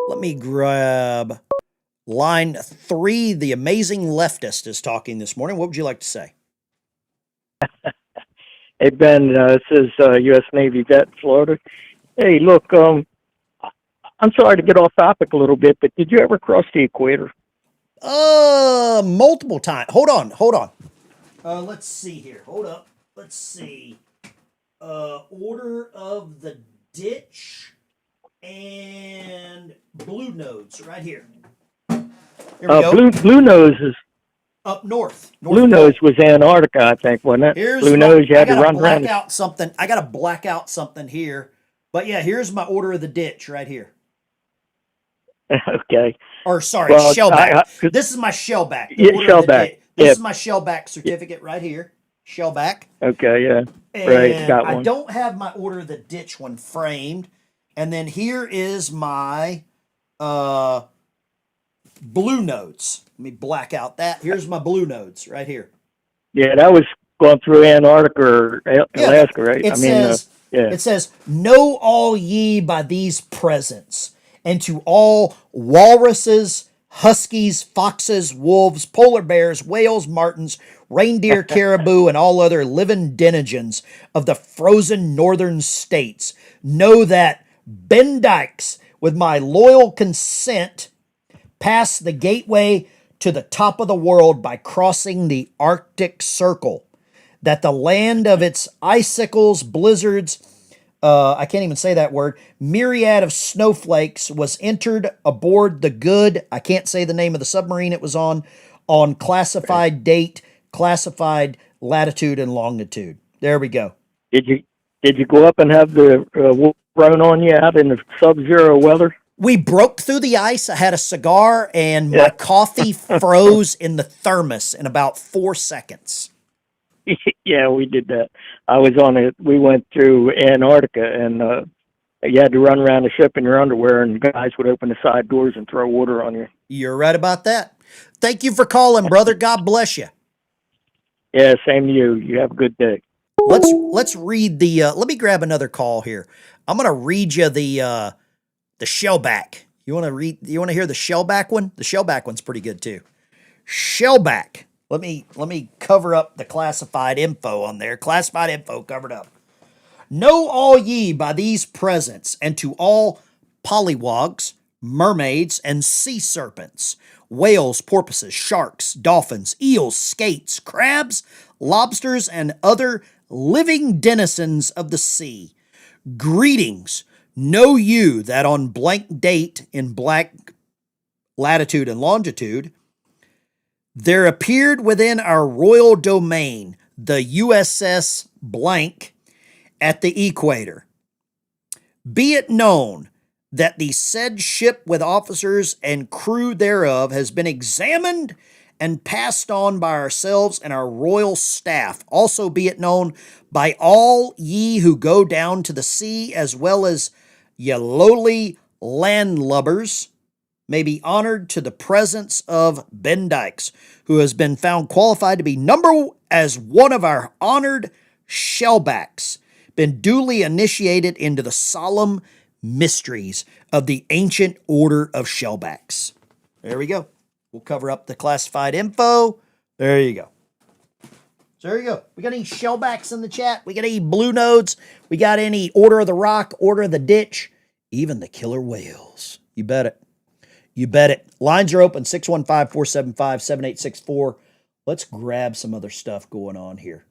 Let me grab line 3. The amazing leftist is talking this morning. What would you like to say? Hey, Ben, this is U.S. Navy vet, Florida. Hey, look, I'm sorry to get off topic a little bit, but did you ever cross the equator? Multiple times. Hold on. Let's see here. Hold up. Let's see. Order of the Ditch and Blue Nodes right here. Here we go. Blue Nose is up north. Blue Nose was Antarctica, I think, wasn't it? Here's Blue Nose, you had to run black around. out something. I got to black out something here. But yeah, here's my Order of the Ditch right here. Okay. Or sorry, Well, shellback. This is my shellback. Yeah, shellback. This is my shellback certificate right here. Shellback. Okay, yeah. And Right, got one. I don't have my Order of the Ditch one framed. And then here is my Blue Nodes. Let me black out that. Here's my Blue Nodes right here. Yeah, that was going through Antarctica or Alaska, right? It says, know all ye by these presents, and to all walruses, huskies, foxes, wolves, polar bears, whales, martins, reindeer, caribou, and all other living denizens of the frozen northern states, know that Ben Dykes, with my loyal consent, passed the gateway to the top of the world by crossing the Arctic Circle, that the land of its icicles, blizzards, I can't even say that word, myriad of snowflakes was entered aboard the good, I can't say the name of the submarine it was on classified date, classified latitude and longitude. There we go. Did you go up and have the wolf thrown on you out in the sub-zero weather? We broke through the ice. I had a cigar and my coffee froze in the thermos in about 4 seconds. Yeah, we did that. I was on it. We went through Antarctica, and you had to run around the ship in your underwear, and guys would open the side doors and throw water on you. You're right about that. Thank you for calling, brother. God bless you. Yeah, same to you. You have a good day. Let's read the. Let me grab another call here. I'm gonna read you the shellback. You want to read? You want to hear the shellback one? The shellback one's pretty good too. Shellback. Let me cover up the classified info on there. Classified info covered up. Know all ye by these presents, and to all pollywogs, mermaids, and sea serpents, whales, porpoises, sharks, dolphins, eels, skates, crabs, lobsters, and other living denizens of the sea. Greetings. Know you that on blank date in black latitude and longitude, there appeared within our royal domain the USS blank at the equator. Be it known that the said ship with officers and crew thereof has been examined and passed on by ourselves and our royal staff. Also be it known by all ye who go down to the sea, as well as ye lowly landlubbers, may be honored to the presence of Ben Dykes, who has been found qualified to be number as one of our honored shellbacks, been duly initiated into the solemn mysteries of the ancient order of shellbacks. There we go. We'll cover up the classified info. There you go. So there you go. We got any shellbacks in the chat? We got any blue nodes? We got any Order of the Rock, Order of the Ditch? Even the killer whales. You bet it. You bet it. Lines are open, 615-475-7864. Let's grab some other stuff going on here.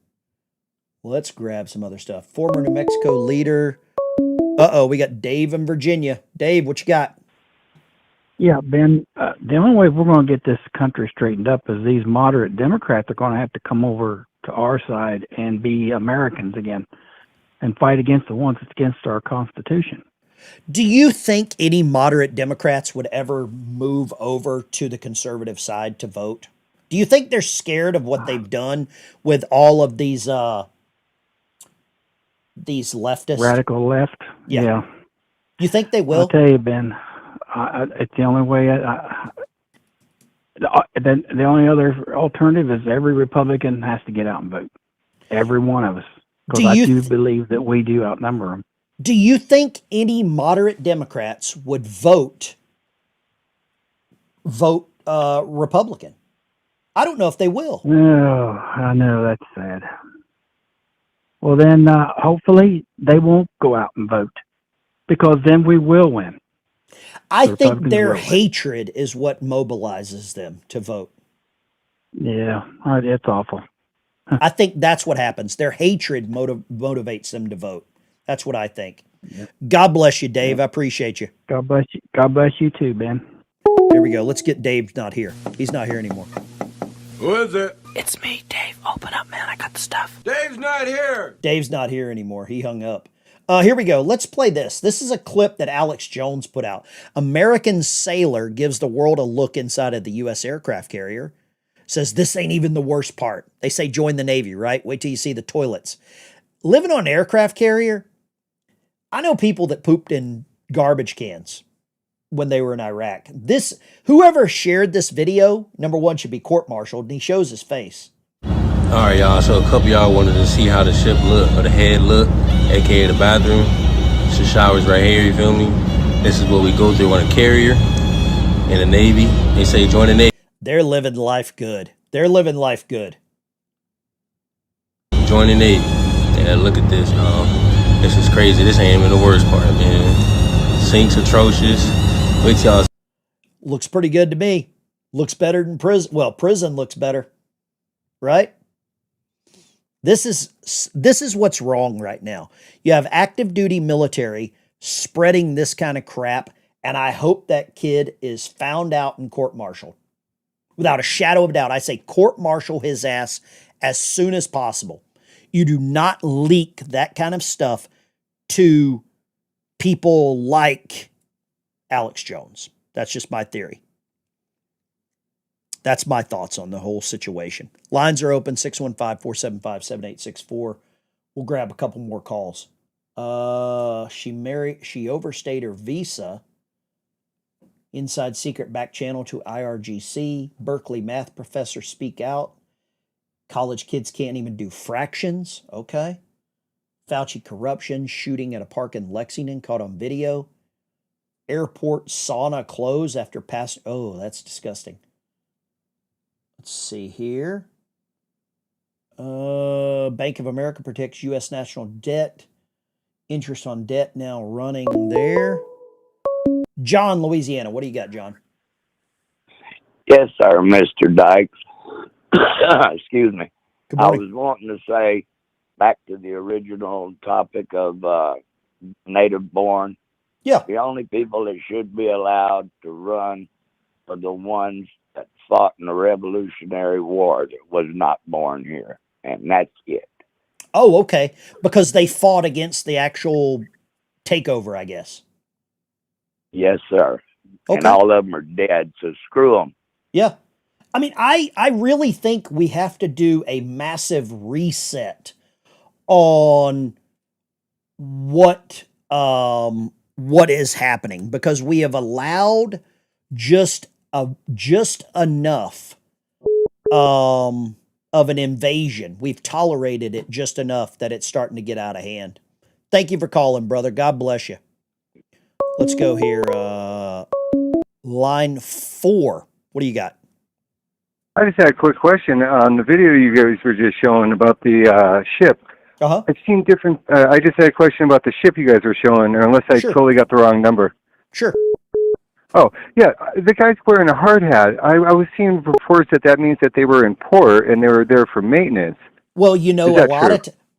Let's grab some other stuff. Former New Mexico leader. Uh-oh, we got Dave in Virginia. Dave, what you got? Yeah, Ben, the only way we're going to get this country straightened up is these moderate Democrats are going to have to come over to our side and be Americans again and fight against the ones that's against our Constitution. Do you think any moderate Democrats would ever move over to the conservative side to vote? Do you think they're scared of what they've done with all of these leftists? Radical left. Yeah. You think they will? I'll tell you, Ben. It's the only way. The only other alternative is every Republican has to get out and vote. Every one of us, because I do believe that we do outnumber them. Do you think any moderate Democrats would vote Republican? I don't know if they will. Oh, I know, that's sad. Well, then hopefully they won't go out and vote, because then we will win. I think their hatred is what mobilizes them to vote. Yeah, it's awful. I think that's what happens. Their hatred motivates them to vote. That's what I think. Yep. God bless you, Dave. Yep. I appreciate you. God bless you. God bless you too, Ben. Here we go. Let's get Dave not here. He's not here anymore. Who is it? It's me, Dave. Open up, man. I got the stuff. Dave's not here. Dave's not here anymore. He hung up. Here we go. Let's play this. This is a clip that Alex Jones put out. American sailor gives the world a look inside of the U.S. aircraft carrier. Says this ain't even the worst part. They say join the Navy, right? Wait till you see the toilets. Living on an aircraft carrier, I know people that pooped in garbage cans when they were in Iraq. Whoever shared this video, number one, should be court-martialed, and he shows his face. All right, y'all. So a couple y'all wanted to see how the ship look, or the head look, aka the bathroom. The shower's right here, you feel me? This is what we go through on a carrier in the Navy. They say join the Navy. They're living life good. They're living life good. Join the Navy. Yeah, look at this, y'all. This is crazy. This ain't even the worst part, man. Sink's atrocious. Wait till y'all. Looks pretty good to me. Looks better than prison. Well, prison looks better, right? This is what's wrong right now. You have active duty military spreading this kind of crap, and I hope that kid is found out and court-martialed. Without a shadow of a doubt, I say court-martial his ass as soon as possible. You do not leak that kind of stuff to people like Alex Jones. That's just my theory. That's my thoughts on the whole situation. Lines are open, 615-475-7864. We'll grab a couple more calls. She overstayed her visa. Inside secret back channel to IRGC. Berkeley math professor speak out. College kids can't even do fractions. Okay. Fauci corruption. Shooting at a park in Lexington caught on video. Airport sauna close after pass. Oh, that's disgusting. Let's see here. Bank of America protects U.S. national debt. Interest on debt now running there. John, Louisiana. What do you got, John? Yes, sir, Mr. Dykes. Excuse me. I was wanting to say, back to the original topic of native born. Yeah. The only people that should be allowed to run are the ones that fought in the Revolutionary War that was not born here. And that's it. Oh, okay. Because they fought against the actual takeover, I guess. Yes, sir. Okay. And all of them are dead, so screw them. Yeah. I mean, I really think we have to do a massive reset on what is happening, because we have allowed just enough of an invasion. We've tolerated it just enough that it's starting to get out of hand. Thank you for calling, brother. God bless you. Let's go here. Line 4. What do you got? I just had a quick question on the video you guys were just showing about the ship. Uh-huh. I've seen different. I just had a question about the ship you guys were showing, or unless I totally got the wrong number. Sure. Oh, yeah. The guy's wearing a hard hat. I was seeing reports that means that they were in port and they were there for maintenance. Well, you know,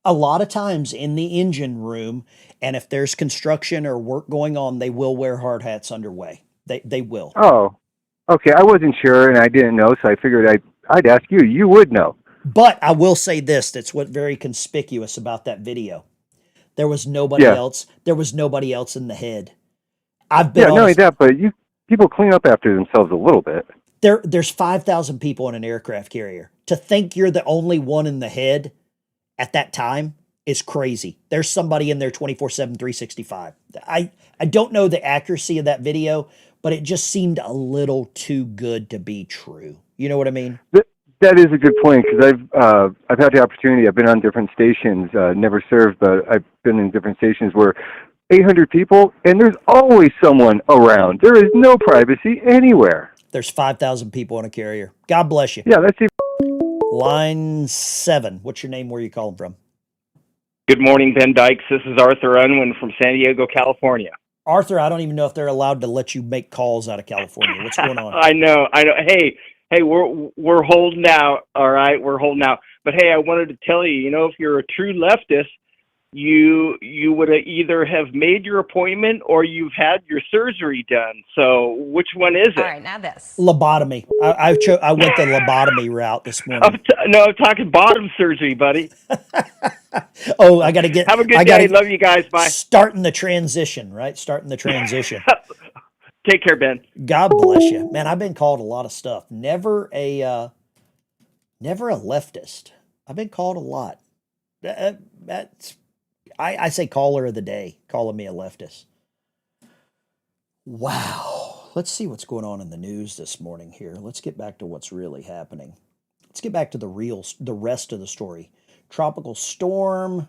a lot of times in the engine room, and if there's construction or work going on, they will wear hard hats underway. They will. Oh, okay. I wasn't sure and I didn't know, so I figured I'd ask you. You would know. But I will say this, that's what's very conspicuous about that video. There was nobody Yeah. else. There was nobody else in the head. I've been Yeah, not only honest. that, but people clean up after themselves a little bit. There's 5,000 people in an aircraft carrier. To think you're the only one in the head at that time is crazy. There's somebody in there 24/7, 365. I don't know the accuracy of that video, but it just seemed a little too good to be true. You know what I mean? That is a good point, because I've had the opportunity. I've been on different stations, never served, but I've been in different stations where 800 people, and there's always someone around. There is no privacy anywhere. There's 5,000 people in a carrier. God bless you. Yeah, that's it. Line 7. What's your name? Where are you calling from? Good morning, Ben Dykes. This is Arthur Unwin from San Diego, California. Arthur, I don't even know if they're allowed to let you make calls out of California. What's going on? I know. Hey, we're holding out. All right, we're holding out. But hey, I wanted to tell you, if you're a true leftist, you would either have made your appointment or you've had your surgery done. So which one is it? All right, now this. Lobotomy. I went the lobotomy route this morning. I'm talking bottom surgery, buddy. Oh, I got to get. Have a good day. Love you guys. Bye. Starting the transition, right? Starting the transition. Take care, Ben. God bless you, man. I've been called a lot of stuff. Never a leftist. I've been called a lot. I say caller of the day, calling me a leftist. Wow. Let's see what's going on in the news this morning here. Let's get back to what's really happening. Let's get back to the rest of the story. Tropical storm.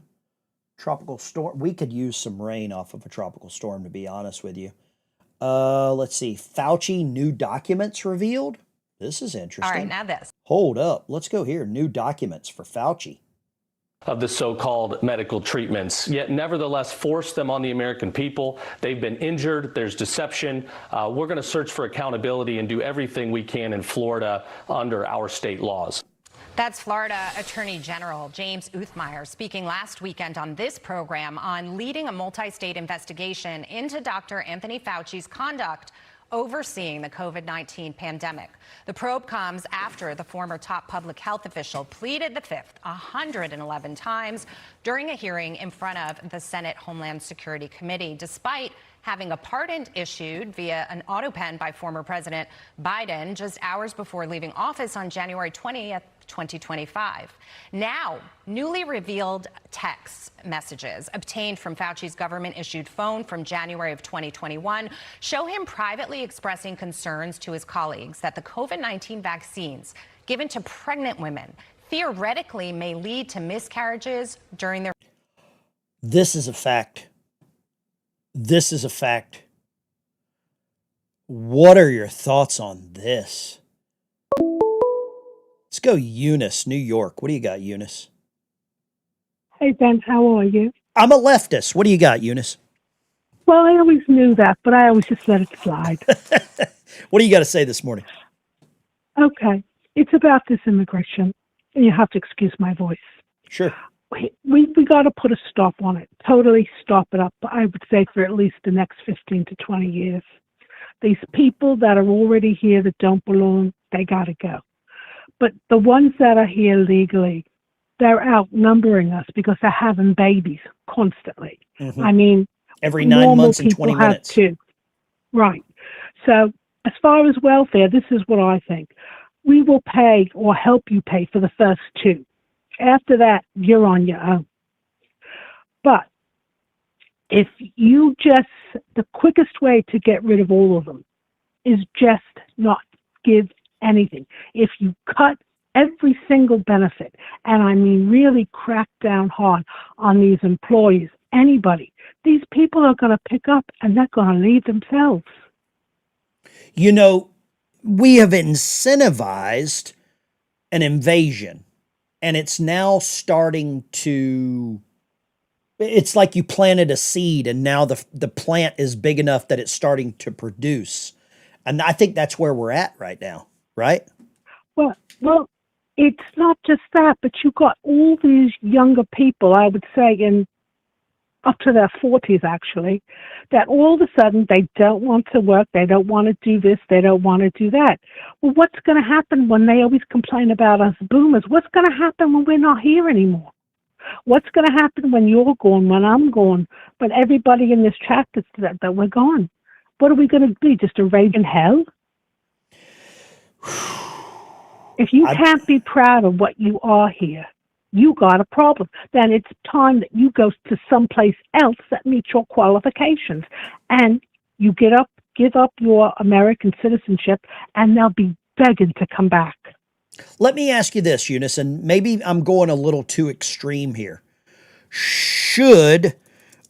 We could use some rain off of a tropical storm, to be honest with you. Let's see. Fauci new documents revealed. This is interesting. All right, now this. Hold up. Let's go here. New documents for Fauci. Of the so-called medical treatments, yet nevertheless force them on the American people. They've been injured. There's deception. We're going to search for accountability and do everything we can in Florida under our state laws. That's Florida Attorney General James Uthmeyer speaking last weekend on this program on leading a multi-state investigation into Dr. Anthony Fauci's conduct overseeing the COVID-19 pandemic. The probe comes after the former top public health official pleaded the fifth 111 times during a hearing in front of the Senate Homeland Security Committee, despite having a pardon issued via an auto pen by former President Biden just hours before leaving office on January 20th, 2025. Now, newly revealed text messages obtained from Fauci's government-issued phone from January of 2021 show him privately expressing concerns to his colleagues that the COVID-19 vaccines given to pregnant women theoretically may lead to miscarriages during their... This is a fact. This is a fact. What are your thoughts on this? Let's go Eunice, New York. What do you got, Eunice? Hey, Ben, how are you? I'm a leftist. What do you got, Eunice? Well, I always knew that, but I always just let it slide. What do you got to say this morning? Okay. It's about this immigration, and you have to excuse my voice. Sure. We got to put a stop on it, totally stop it up, I would say, for at least the next 15 to 20 years. These people that are already here that don't belong, they got to go. But the ones that are here legally, they're outnumbering us because they're having babies constantly. Mm-hmm. I mean, every 9 months and 20 minutes. Too. Right. So as far as welfare, this is what I think. We will pay or help you pay for the first 2. After that, you're on your own. But if you the quickest way to get rid of all of them is just not give anything. If you cut every single benefit, and I mean really crack down hard on these employees, anybody, these people are going to pick up and they're going to leave themselves. You know, we have incentivized an invasion, and it's now starting to... It's like you planted a seed, and now the plant is big enough that it's starting to produce. And I think that's where we're at right now, right? Well, it's not just that, but you've got all these younger people, I would say, in up to their 40s, actually, that all of a sudden they don't want to work, they don't want to do this, they don't want to do that. Well, what's going to happen when they always complain about us boomers? What's going to happen when we're not here anymore? What's going to happen when you're gone, when I'm gone, when everybody in this chat that we're gone? What are we going to be? Just a raging hell? If you can't be proud of what you are here, you got a problem. Then it's time that you go to someplace else that meets your qualifications. And you give up your American citizenship, and they'll be begging to come back. Let me ask you this, Eunice, and maybe I'm going a little too extreme here. Should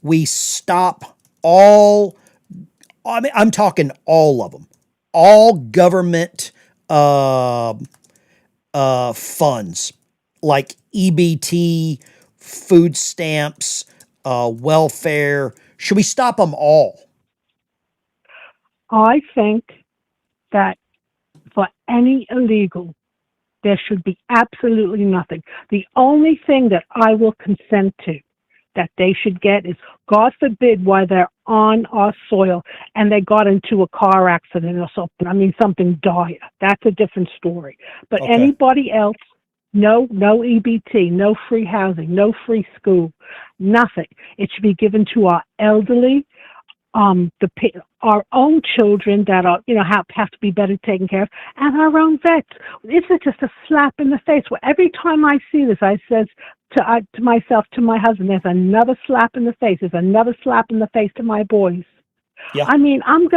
we stop all, I mean, I'm talking all of them, all government funds like EBT, food stamps, welfare? Should we stop them all? I think that for any illegal, there should be absolutely nothing. The only thing that I will consent to that they should get is, God forbid, while they're on our soil and they got into a car accident or something. I mean, something dire. That's a different story. But Okay. anybody else, no EBT, no free housing, no free school, nothing. It should be given to our elderly, our own children that are, have to be better taken care of, and our own vets. This is just a slap in the face. Well, every time I see this, I says to myself, to my husband, there's another slap in the face. There's another slap in the face to my boys. Yeah. I mean, I'm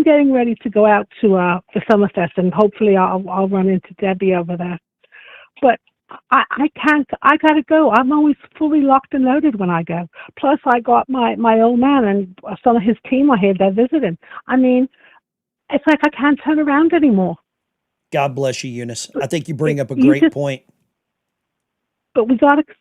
getting ready to go out to the Summerfest, and hopefully I'll run into Debbie over there. But I can't. I gotta go. I'm always fully locked and loaded when I go. Plus, I got my old man and some of his team are here. They're visiting. I mean, it's like I can't turn around anymore. God bless you, Eunice. I think you bring up a great point. But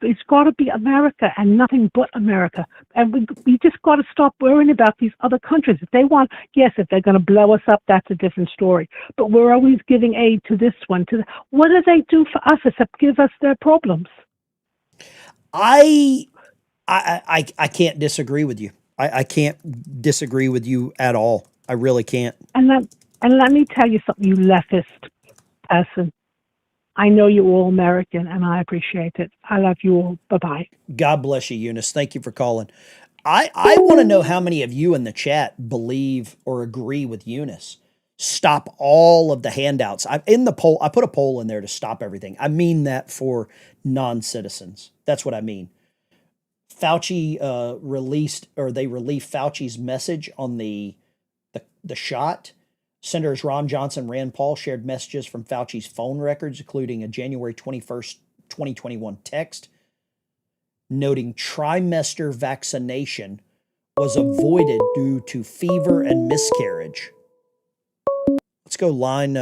it's gotta be America and nothing but America. And we just gotta stop worrying about these other countries. If they want, yes, if they're gonna blow us up, that's a different story. But we're always giving aid to this one. What do they do for us except give us their problems? I can't disagree with you. I can't disagree with you at all. I really can't. And let me tell you something, you leftist person. I know you're all American, and I appreciate it. I love you all. Bye-bye. God bless you, Eunice. Thank you for calling. I want to know how many of you in the chat believe or agree with Eunice. Stop all of the handouts. In the poll, I put a poll in there to stop everything. I mean that for non-citizens. That's what I mean. Fauci released Fauci's message on the shot. Senators Ron Johnson, Rand Paul shared messages from Fauci's phone records, including a January 21st, 2021 text noting trimester vaccination was avoided due to fever and miscarriage. Let's go line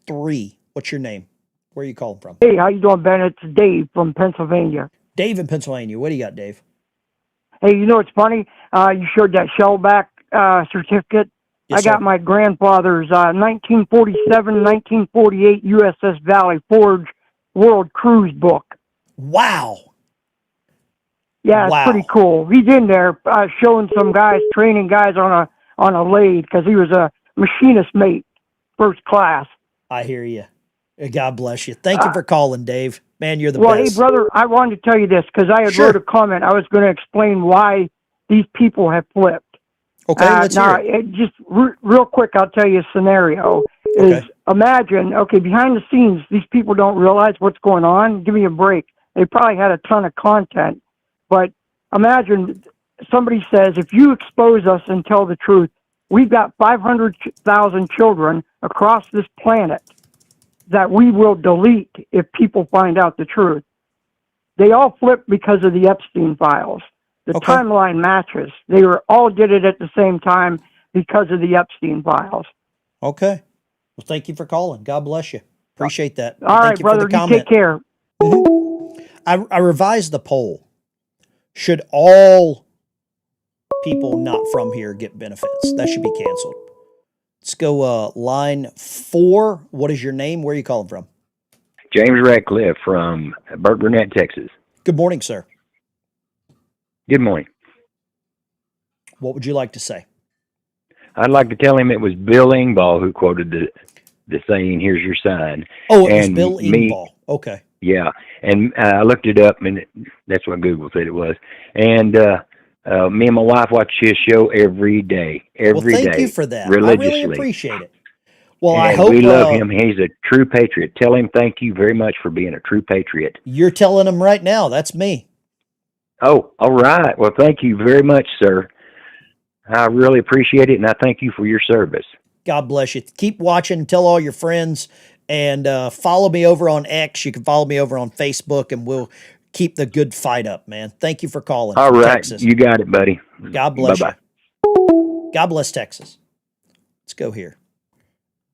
3. What's your name? Where are you calling from? Hey, how you doing, Ben? It's Dave from Pennsylvania. Dave in Pennsylvania. What do you got, Dave? Hey, you know what's funny? You showed that shellback certificate. Yes, I got sir. my grandfather's 1947-1948 USS Valley Forge World Cruise book. Wow. Yeah, it's pretty cool. He's in there showing some guys, training guys on a lathe because he was a machinist mate, first class. I hear you. God bless you. Thank you for calling, Dave. Man, you're the Well, best. hey, brother, I wanted to tell you this because I had wrote a comment. I was going to explain why these people have flipped. Okay, let's hear it. Just real quick, I'll tell you a scenario. Imagine, behind the scenes, these people don't realize what's going on. Give me a break. They probably had a ton of content. But imagine somebody says, if you expose us and tell the truth, we've got 500,000 children across this planet that we will delete if people find out the truth. They all flipped because of the Epstein files. The timeline matches. They all did it at the same time because of the Epstein files. Okay. Well, thank you for calling. God bless you. Appreciate that. All right, brother. You take care. I revised the poll. Should all people not from here get benefits? That should be canceled. Let's go line 4. What is your name? Where are you calling from? James Radcliffe from Burt Burnett, Texas. Good morning, sir. Good morning. What would you like to say? I'd like to tell him it was Bill Engvall who quoted the saying, "Here's your sign." Oh, it was Bill Engvall. Okay. Yeah, and I looked it up, and that's what Google said it was. And me and my wife watch his show every day, Well, thank you for that. I really religiously. appreciate it. Well, I And hope we love him. He's a true patriot. Tell him thank you very much for being a true patriot. you're telling him right now. That's me. Oh, all right. Well, thank you very much, sir. I really appreciate it, and I thank you for your service. God bless you. Keep watching. Tell all your friends, and follow me over on X. You can follow me over on Facebook, and we'll keep the good fight up, man. Thank you for calling. All from right. Texas. You got it, buddy. God bless Bye-bye. you. God bless Texas. Let's go here.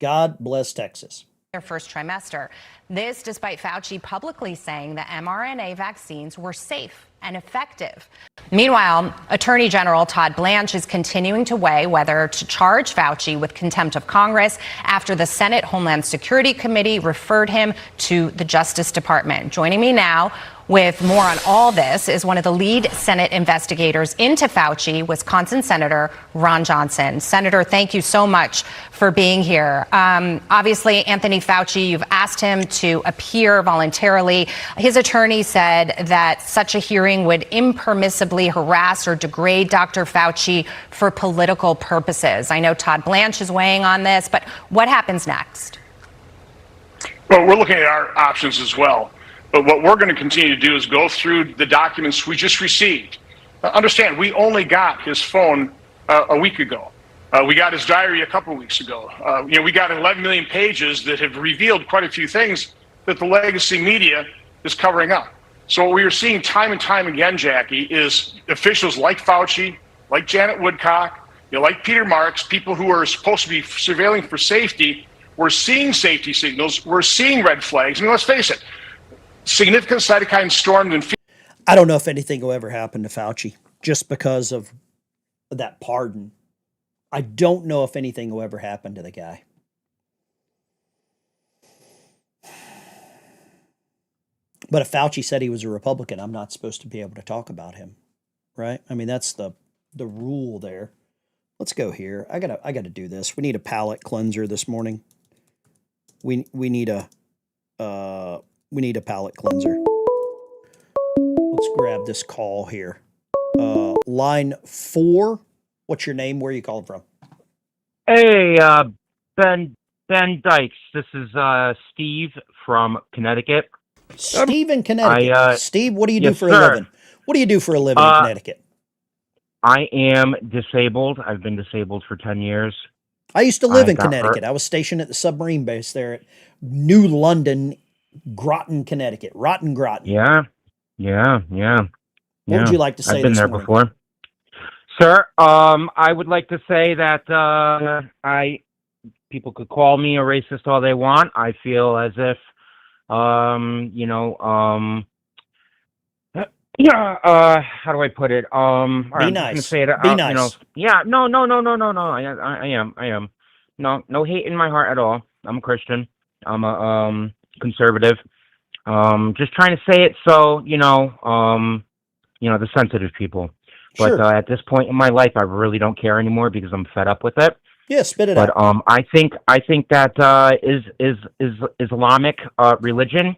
God bless Texas. Their first trimester. This despite Fauci publicly saying the mRNA vaccines were safe and effective. Meanwhile, Attorney General Todd Blanche is continuing to weigh whether to charge Fauci with contempt of Congress after the Senate Homeland Security Committee referred him to the Justice Department. Joining me now with more on all this is one of the lead Senate investigators into Fauci, Wisconsin Senator Ron Johnson. Senator, thank you so much for being here. Obviously, Anthony Fauci, you've asked him to appear voluntarily. His attorney said that such a hearing would impermissibly harass or degrade Dr. Fauci for political purposes. I know Todd Blanche is weighing on this, but what happens next? Well, we're looking at our options as well. But what we're going to continue to do is go through the documents we just received. Understand, we only got his phone a week ago. We got his diary a couple of weeks ago. We got 11 million pages that have revealed quite a few things that the legacy media is covering up. So what we are seeing time and time again, Jackie, is officials like Fauci, like Janet Woodcock, like Peter Marks, people who are supposed to be surveilling for safety. We're seeing safety signals. We're seeing red flags. I mean, let's face it. Significant cytokine storm and I don't know if anything will ever happen to Fauci just because of that pardon. I don't know if anything will ever happen to the guy. But if Fauci said he was a Republican, I'm not supposed to be able to talk about him, right? I mean, that's the rule there. Let's go here. I gotta do this. We need a palate cleanser this morning. We need a palate cleanser. Let's grab this call here. Line 4. What's your name? Where are you calling from? Hey, Ben Dykes. This is Steve from Connecticut. Steve in Connecticut. Steve, what do you do for a living? What do you do for a living in Connecticut? I am disabled. I've been disabled for 10 years. I used to live in Connecticut. I was stationed at the submarine base there at New London, Groton, Connecticut. Rotten Groton. Yeah. What would you like to say I've been this there morning? before. Sir, I would like to say that people could call me a racist all they want. I feel as if how do I put it? Be nice. Say it, Be nice. No. I am. No hate in my heart at all. I'm a Christian. I'm a conservative. Just trying to say it so the sensitive people. But Sure. at this point in my life, I really don't care anymore because I'm fed up with it. Yeah, spit it But out. I think that Islamic religion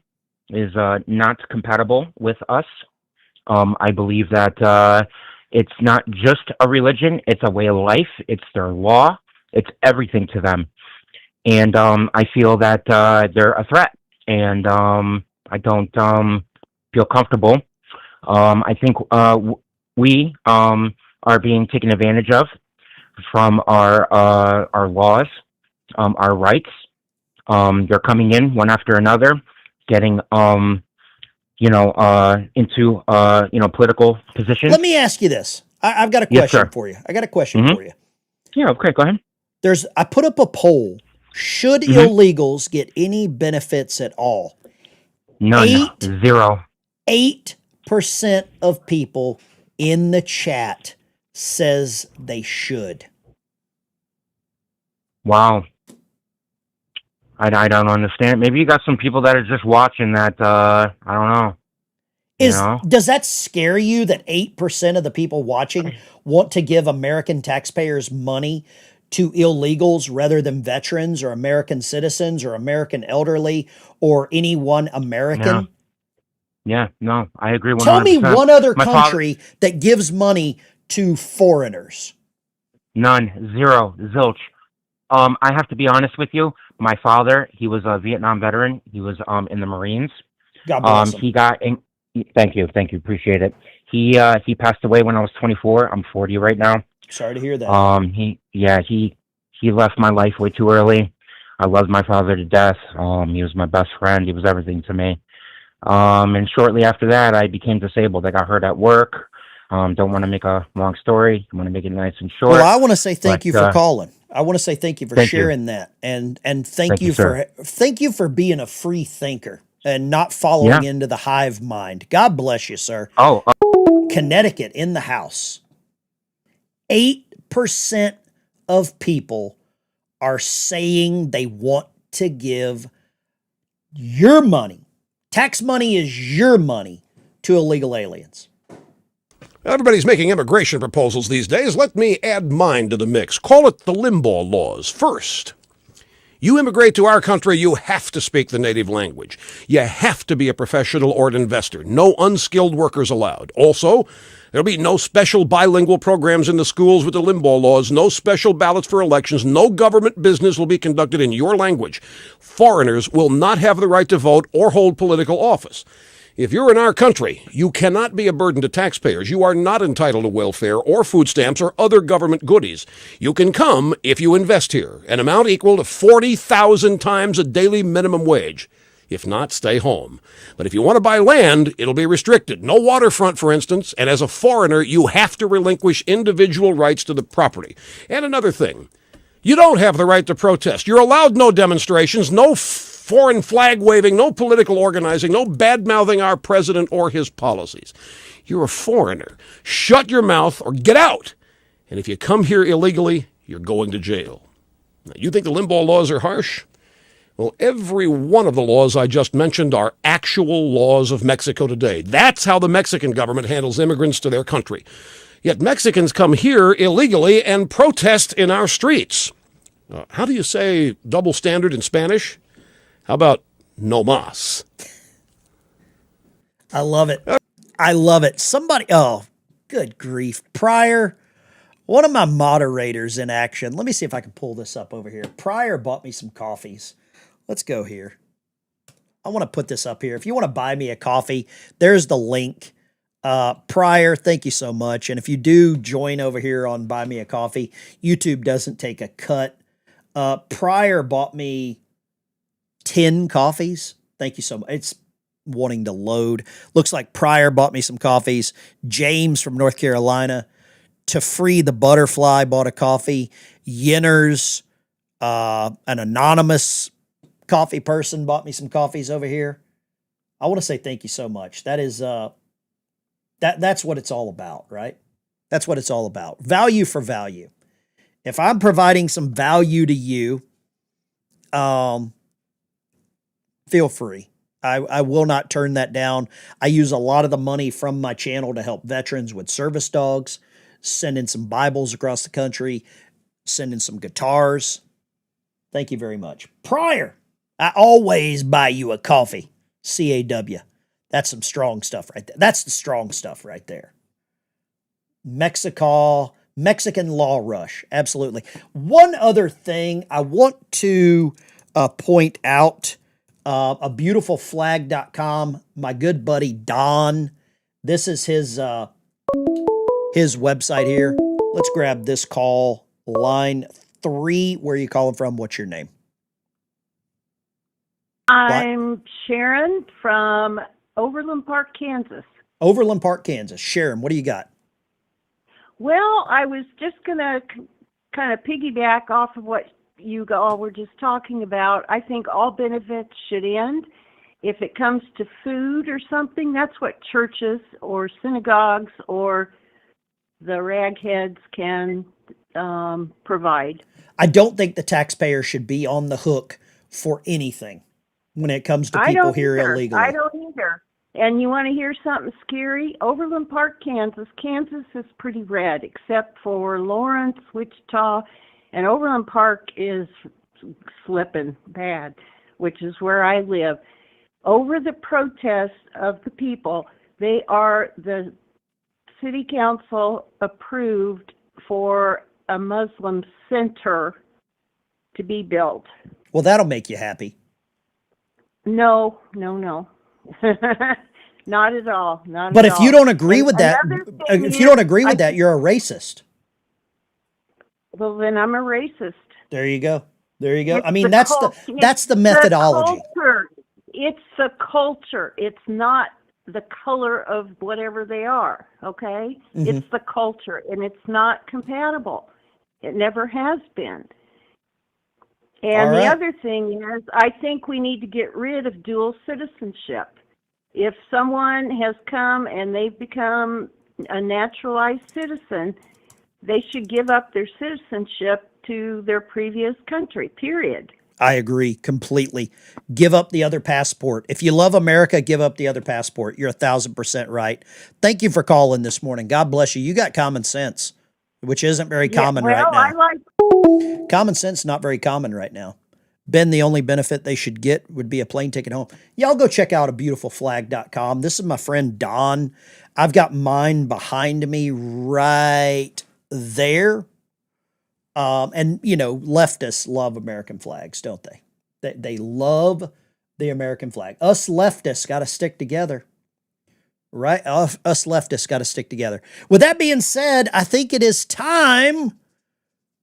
is not compatible with us. I believe that it's not just a religion; it's a way of life. It's their law. It's everything to them, and I feel that they're a threat, and I don't feel comfortable. I think we are being taken advantage of from our laws, our rights. They're coming in one after another, getting into political positions. Let me ask you this. I've got a Yes, question sir. for you. I got a question Mhm. for you. Yeah, okay, go ahead. I put up a poll. Should Mhm. illegals get any benefits at all? None. Zero. 8% of people in the chat says they should. Wow. I don't understand. Maybe you got some people that are just watching that. I don't know. Does that scare you that 8% of the people watching want to give American taxpayers money to illegals rather than veterans or American citizens or American elderly or anyone American? Yeah, no, I agree 100%. Tell me one other My father, country that gives money to foreigners. none, zero, zilch. I have to be honest with you. My father, he was a Vietnam veteran. He was in the Marines. God bless him. He got in, thank you, appreciate it. He passed away when I was 24. I'm 40 right now. Sorry to hear that. He left my life way too early. I loved my father to death. He was my best friend. He was everything to me. And shortly after that, I became disabled. I got hurt at work. Don't want to make a long story. I want to make it nice and short. Well, I want to say thank you for but, calling. I want to say thank you for sharing that, and thank you for being a free thinker and not following into the hive mind. God bless you, sir. Connecticut in the house. 8% of people are saying they want to give your money. Tax money is your money to illegal aliens. Everybody's making immigration proposals these days. Let me add mine to the mix. Call it the Limbaugh laws. First, you immigrate to our country, you have to speak the native language. You have to be a professional or an investor. No unskilled workers allowed. Also, there'll be no special bilingual programs in the schools with the Limbaugh laws, no special ballots for elections, no government business will be conducted in your language. Foreigners will not have the right to vote or hold political office. If you're in our country, you cannot be a burden to taxpayers. You are not entitled to welfare or food stamps or other government goodies. You can come if you invest here, an amount equal to 40,000 times a daily minimum wage. If not, stay home. But if you want to buy land, it'll be restricted. No waterfront, for instance, and as a foreigner, you have to relinquish individual rights to the property. And another thing, you don't have the right to protest. You're allowed no demonstrations, no foreign flag waving, no political organizing, no bad-mouthing our president or his policies. You're a foreigner. Shut your mouth or get out. And if you come here illegally, you're going to jail. Now, you think the Limbaugh laws are harsh? Well, every one of the laws I just mentioned are actual laws of Mexico today. That's how the Mexican government handles immigrants to their country. Yet Mexicans come here illegally and protest in our streets. How do you say double standard in Spanish? How about no mas? I love it. I love it. Somebody, oh, good grief. Pryor, one of my moderators in action. Let me see if I can pull this up over here. Pryor bought me some coffees. Let's go here. I want to put this up here. If you want to buy me a coffee, there's the link. Pryor, thank you so much. And if you do join over here on Buy Me a Coffee, YouTube doesn't take a cut. Pryor bought me 10 coffees. Thank you so much. It's wanting to load. Looks like Pryor bought me some coffees. James from North Carolina. To Free the Butterfly bought a coffee. Yenners, an anonymous coffee person bought me some coffees over here. I want to say thank you so much. That is that's what it's all about, right? That's what it's all about. Value for value. If I'm providing some value to you, feel free. I will not turn that down. I use a lot of the money from my channel to help veterans with service dogs, sending some Bibles across the country, sending some guitars. Thank you very much. Pryor, I always buy you a coffee. CAW. That's some strong stuff right there. That's the strong stuff right there. Mexican Law Rush. Absolutely. One other thing I want to point out, abeautifulflag.com, my good buddy Don. This is his website here. Let's grab this call. Line 3. Where are you calling from? What's your name? I'm Sharon from Overland Park, Kansas. Overland Park, Kansas. Sharon, what do you got? Well, I was just going to kind of piggyback off of what you all were just talking about. I think all benefits should end. If it comes to food or something, that's what churches or synagogues or the ragheads can provide. I don't think the taxpayer should be on the hook for anything when it comes to people here illegally. I don't either. And you want to hear something scary? Overland Park, Kansas. Kansas is pretty red, except for Lawrence, Wichita, and Overland Park is slipping bad, which is where I live. over the protests of the people. The city council approved for a Muslim center to be built. Well, that'll make you happy. No. Not at all. But if you don't agree with that, you're a racist. Well, then I'm a racist. There you go. I It's mean, the that's the methodology. It's the culture. It's not the color of whatever they are, okay? Mhm. It's the culture, and it's not compatible. It never has been. And the other thing is, I think we need to get rid of dual citizenship. If someone has come and they've become a naturalized citizen, they should give up their citizenship to their previous country, period. I agree completely. Give up the other passport. If you love America, give up the other passport. You're 1,000% right. Thank you for calling this morning. God bless you. You got common sense, which isn't very common right now. Common sense, not very common right now. Ben, the only benefit they should get would be a plane ticket home. Y'all go check out abeautifulflag.com. This is my friend Don. I've got mine behind me right there. And, leftists love American flags, don't they? They love the American flag. Us leftists got to stick together, right? Us leftists got to stick together. With that being said, I think it is time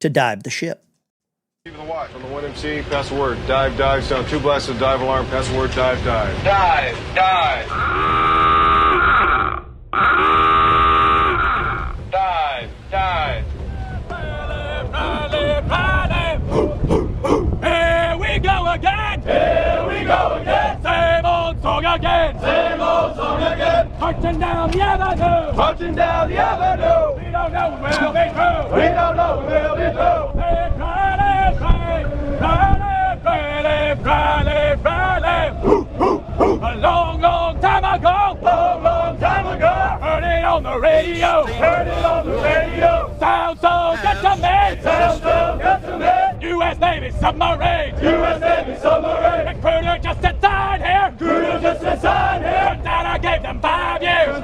to dive the ship. Keep the watch on the 1MC, pass the word. Dive, sound 2 blasts of dive alarm, pass the word, dive. Dive. Dive. Here we go again. Same old song again. Marching down the avenue. We don't know where we'll be through. Rally. A long time ago. Heard it on the radio. Sounds so good to me. U.S. Navy submarine. Recruiter just inside here. Turns out I gave them 5 years.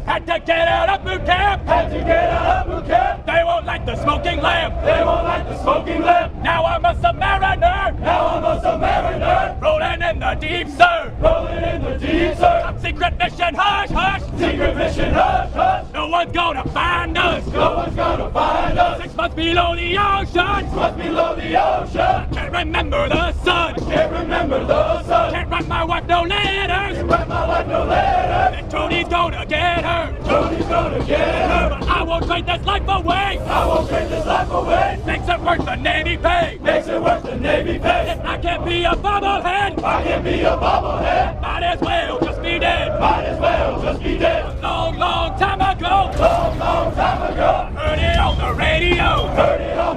Had to get out of boot camp. They won't like the smoking lamp. Now I'm a submariner. Rolling in the deep surf. Top secret mission, hush. No one's gonna find us. 6 months below the ocean. I can't remember the sun. Can't write my wife no letters. And Tony's gonna get her. But I won't trade this life away. Makes it worth the Navy pay. If I can't be a bobblehead, might as well just be dead. A long time ago. Heard it on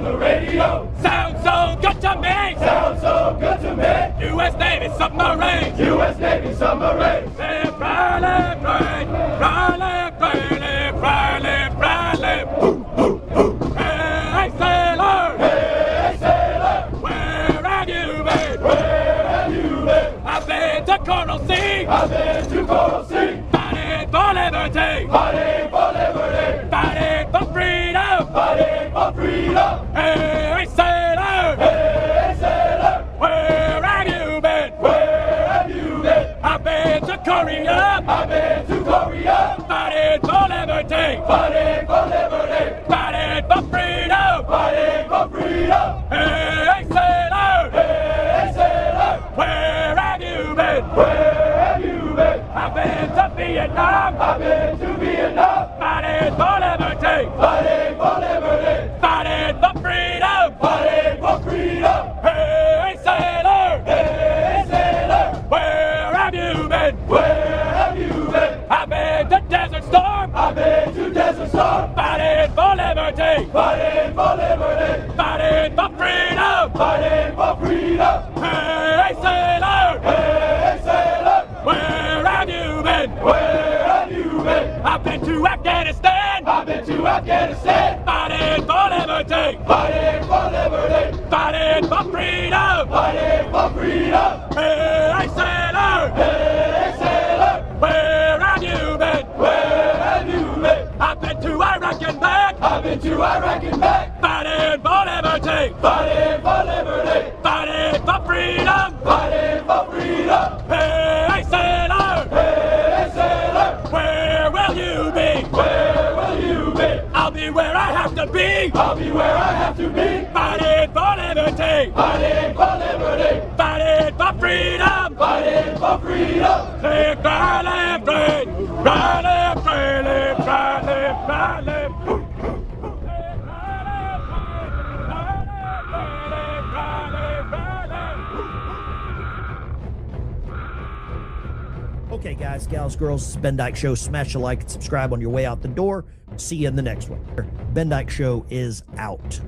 the radio. Sounds so good to me. U.S. Navy submarine. Say Riley. Hey sailor. Where have you been? I've been to Coral Sea. Fighting for liberty. Fighting for freedom. Hey sailor. Where have you been? I've been to Korea. Fighting for liberty. Fighting for freedom. Hey sailor. Where have you been? I've been to Vietnam. Fighting for liberty. Fighting for freedom. Hey sailor. Where have you been? I've been to Desert Storm. Fighting for liberty. Fighting for freedom. Hey sailor. Where have you been? I've been to Afghanistan. Fighting for liberty. Fighting for freedom. Hey sailor. Marching to Iraq and back. Fighting for liberty. Fighting for liberty. Fighting for freedom. Fighting for freedom. Hey, sailor. Hey, sailor. Where will you be? Where will you be? I'll be where I have to be. I'll be where I have to be. Fighting for liberty. Fighting for liberty. Fighting for freedom. Fighting for freedom. Live, cry, live, free. Cry, live, free. Live, cry, live, cry, live. Okay, guys, gals, girls, it's the Ben Dyke Show. Smash a like and subscribe on your way out the door. See you in the next one. Ben Dyke Show is out.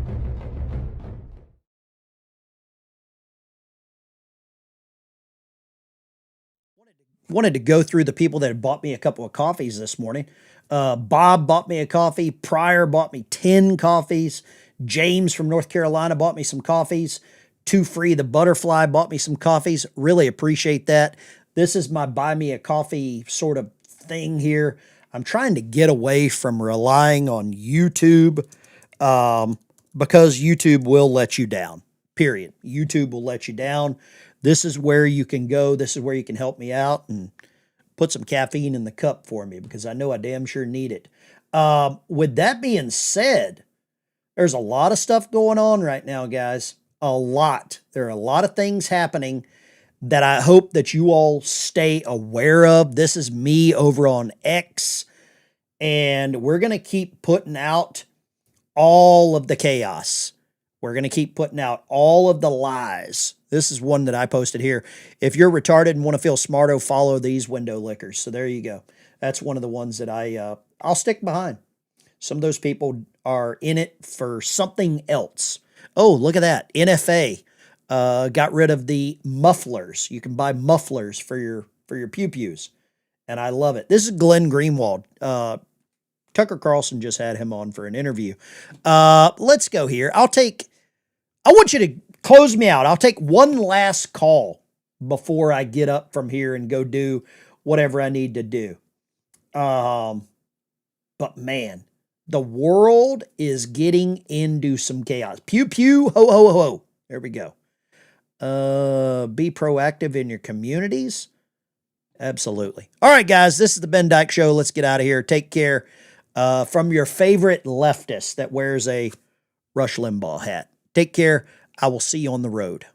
Wanted to go through the people that had bought me a couple of coffees this morning. Bob bought me a coffee. Pryor bought me 10 coffees. James from North Carolina bought me some coffees. Two Free the Butterfly bought me some coffees. Really appreciate that. This is my buy me a coffee sort of thing here. I'm trying to get away from relying on YouTube because YouTube will let you down, period. YouTube will let you down. This is where you can go. This is where you can help me out and put some caffeine in the cup for me because I know I damn sure need it. With that being said, there's a lot of stuff going on right now, guys. A lot. There are a lot of things happening that I hope that you all stay aware of. This is me over on X, and we're going to keep putting out all of the chaos. We're going to keep putting out all of the lies. This is one that I posted here. If you're retarded and want to feel smarto, follow these window lickers. So there you go. That's one of the ones that I'll stick behind. Some of those people are in it for something else. Oh, look at that. NFA got rid of the mufflers. You can buy mufflers for your pew-pews. And I love it. This is Glenn Greenwald. Tucker Carlson just had him on for an interview. Let's go here. I want you to close me out. I'll take one last call before I get up from here and go do whatever I need to do. But man, the world is getting into some chaos. Pew, pew, ho, ho, ho, ho. There we go. Be proactive in your communities. Absolutely. All right, guys, this is the Ben Dyke Show. Let's get out of here. Take care. From your favorite leftist that wears a Rush Limbaugh hat. Take care. I will see you on the road.